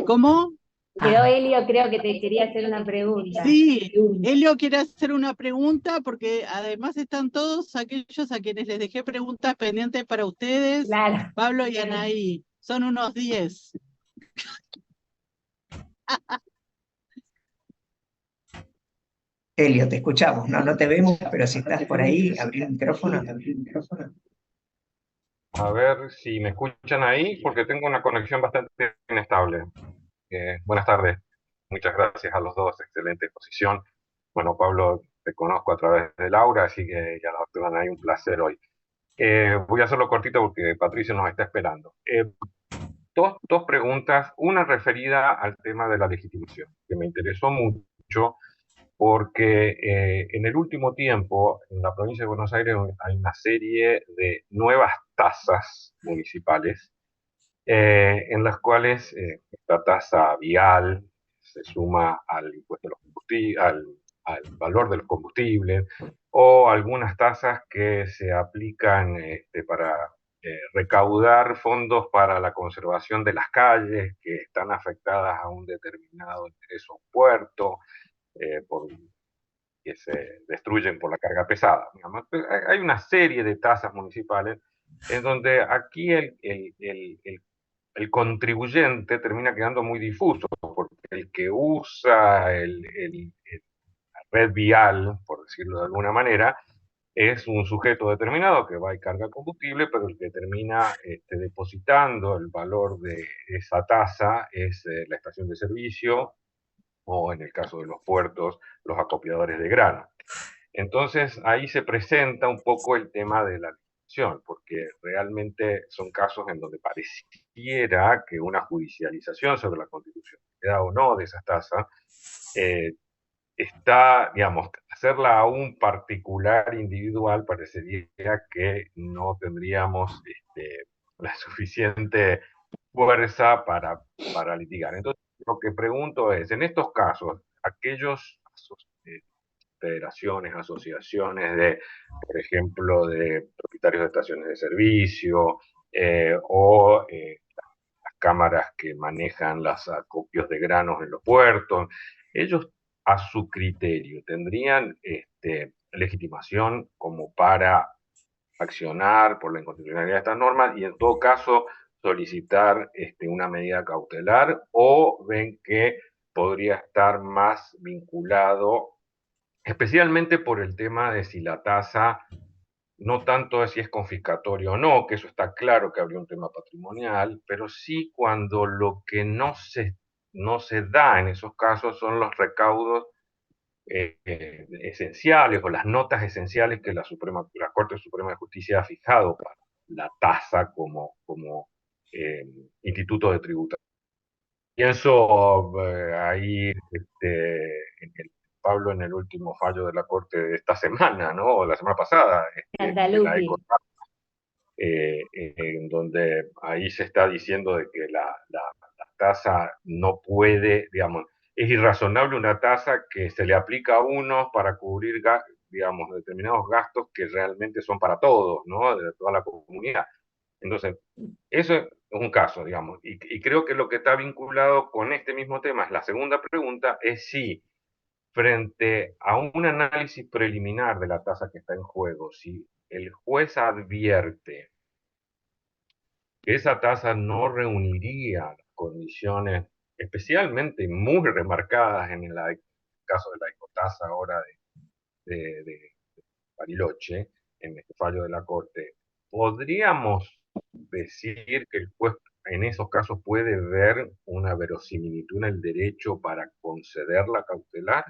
G: ¿Cómo?
A: Quedó Elio, creo que te quería hacer una pregunta.
G: Sí, Elio quiere hacer una pregunta porque además están todos aquellos a quienes les dejé preguntas pendientes para ustedes,
A: Claro.
G: Pablo y Anaí. Son unos 10.
B: Elio, te escuchamos. No te vemos, pero si estás por ahí, abrí el micrófono.
H: A ver si me escuchan ahí, porque tengo una conexión bastante inestable. Buenas tardes. Muchas gracias a los dos. Excelente exposición. Bueno, Pablo, te conozco a través de Laura, así que ya la doctora Anaí, un placer hoy. Voy a hacerlo cortito porque Patricio nos está esperando. Dos preguntas. Una referida al tema de la legitimación, que me interesó mucho porque en el último tiempo en la provincia de Buenos Aires hay una serie de nuevas tasas municipales en las cuales esta tasa vial se suma al impuesto de los combustibles, al valor de los combustibles, o algunas tasas que se aplican para recaudar fondos para la conservación de las calles que están afectadas a un determinado interés o puerto, que se destruyen por la carga pesada. Digamos. Hay una serie de tasas municipales en donde aquí el contribuyente termina quedando muy difuso, porque el que usa la red vial, por decirlo de alguna manera, es un sujeto determinado que va y carga combustible, pero el que termina depositando el valor de esa tasa es la estación de servicio, o en el caso de los puertos, los acopiadores de grano. Entonces, ahí se presenta un poco el tema de la legislación, porque realmente son casos en donde pareciera que una judicialización sobre la constitucionalidad o no de esas tasas está, digamos, hacerla a un particular individual parecería que no tendríamos la suficiente fuerza para litigar. Entonces, lo que pregunto es, en estos casos, aquellos federaciones, asociaciones de, por ejemplo, de propietarios de estaciones de servicio o las cámaras que manejan los acopios de granos en los puertos, ellos a su criterio tendrían legitimación como para accionar por la inconstitucionalidad de estas normas y en todo caso solicitar una medida cautelar, o ven que podría estar más vinculado, especialmente por el tema de si la tasa, no tanto de si es confiscatorio o no, que eso está claro que habría un tema patrimonial, pero sí cuando lo que no se da en esos casos son los recaudos esenciales o las notas esenciales que la Corte Suprema de Justicia ha fijado para la tasa como instituto de tributación. pienso ahí, Pablo, en el último fallo de la Corte de esta semana, ¿no? O la semana pasada, de la
A: Cantalupi.
H: ecotasa, en donde ahí se está diciendo de que la tasa no puede, digamos, es irrazonable una tasa que se le aplica a unos para cubrir, digamos, determinados gastos que realmente son para todos, ¿no? De toda la comunidad. Entonces, eso es un caso, digamos, y creo que lo que está vinculado con este mismo tema es la segunda pregunta, es si frente a un análisis preliminar de la tasa que está en juego, si el juez advierte que esa tasa no reuniría las condiciones especialmente muy remarcadas en el caso de la ecotasa ahora de Bariloche, en este fallo de la Corte, ¿podríamos decir que el juez en esos casos puede ver una verosimilitud en el derecho para conceder la cautelar?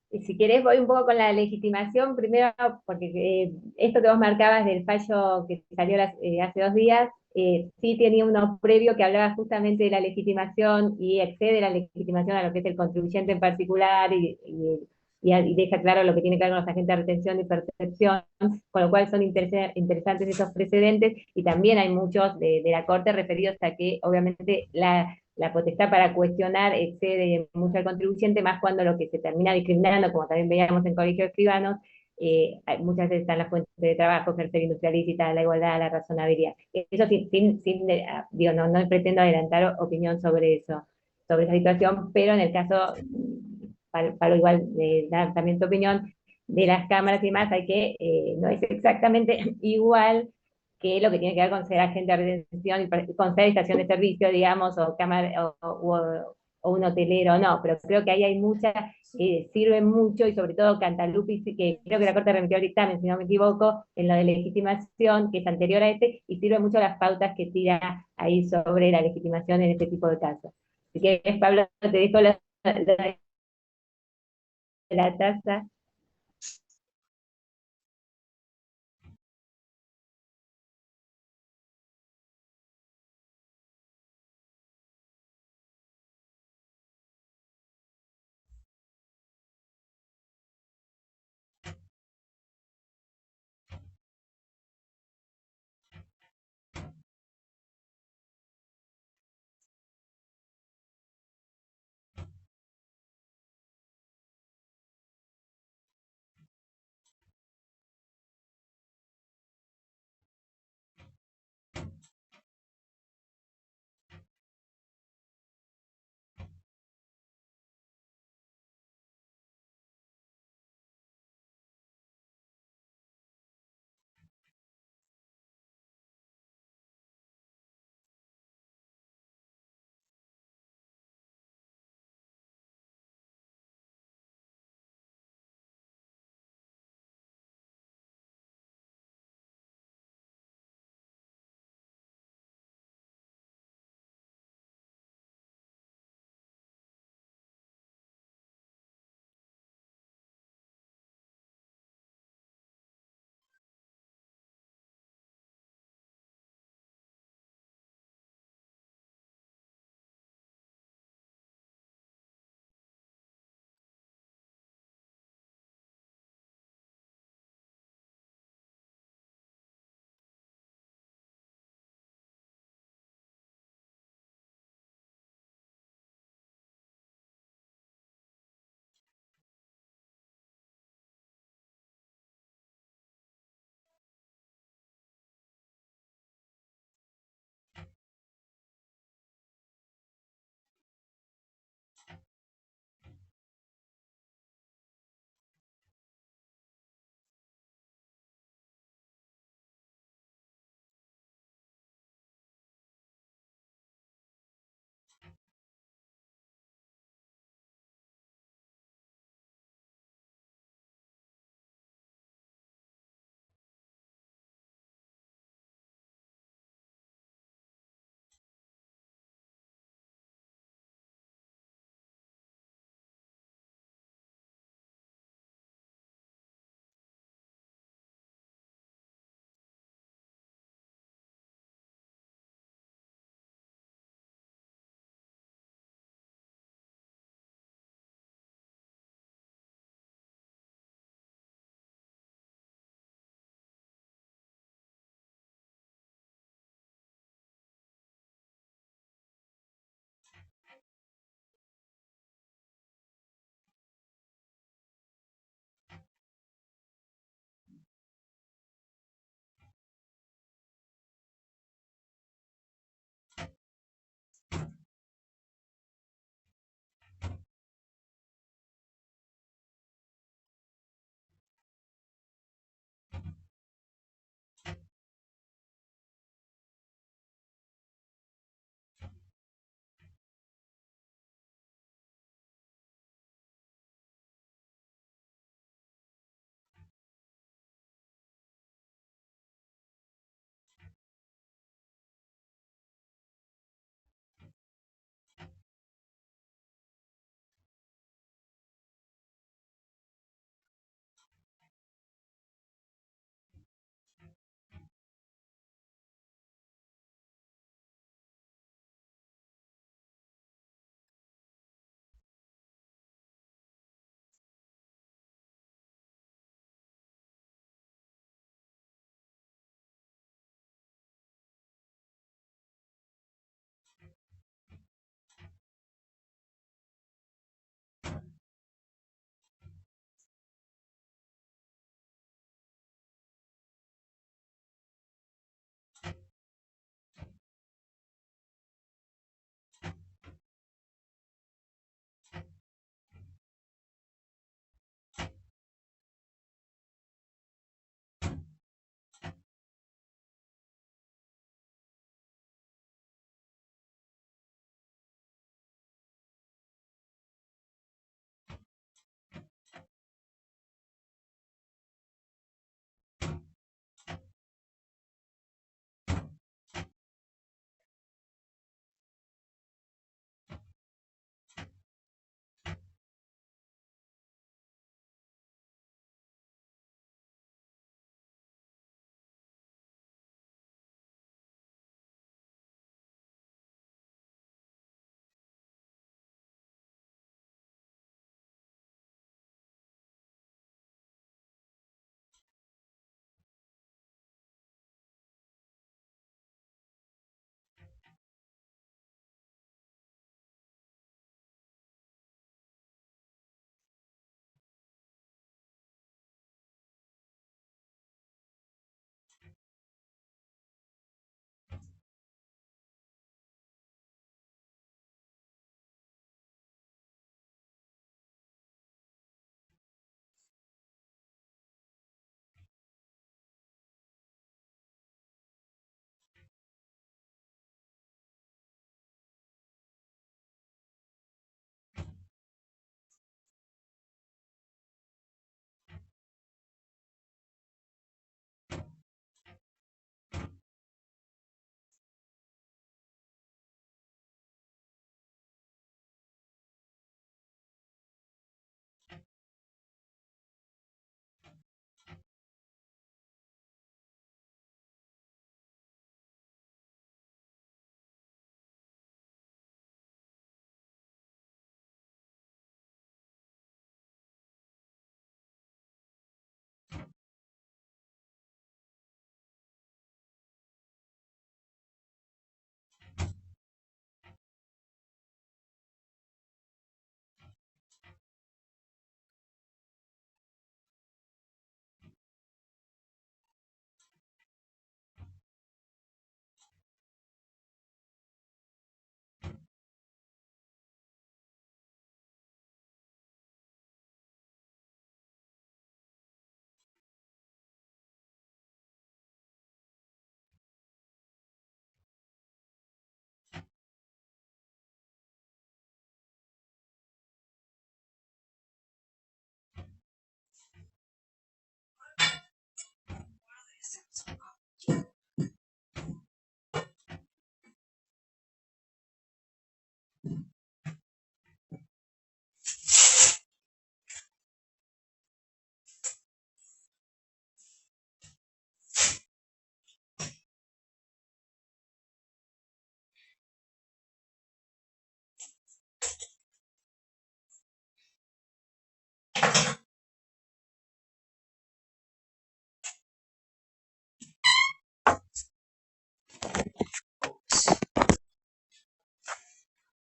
A: Y si querés, voy un poco con la legitimación, primero, porque esto que vos marcabas del fallo que salió hace 2 días, sí tenía uno previo que hablaba justamente de la legitimación y excede la legitimación a lo que es el contribuyente en particular y deja claro lo que tiene que ver con los agentes de retención y percepción, con lo cual son interesantes esos precedentes, y también hay muchos de la Corte referidos a que obviamente la potestad para cuestionar excede mucho al contribuyente, más cuando lo que se termina discriminando, como también veíamos en Colegio de Escribanos, muchas veces están las fuentes de trabajo, ejercer industria lícita, la igualdad, la razonabilidad. Eso digo, no pretendo adelantar opinión sobre eso, sobre esa situación, pero en el caso, para igual dar también tu opinión, de las cámaras y más, hay que, no es exactamente igual que lo que tiene que ver con ser agente de retención y con ser estación de servicio, digamos, o cámara, o un hotelero, no, pero creo que ahí hay muchas, sirven mucho, y sobre todo Cantalupi, que creo que la Corte remitió el dictamen, si no me equivoco, en lo de legitimación, que es anterior a este, y sirve mucho las pautas que tira ahí sobre la legitimación en este tipo de casos. Si quieres, Pablo, te dejo la tasa.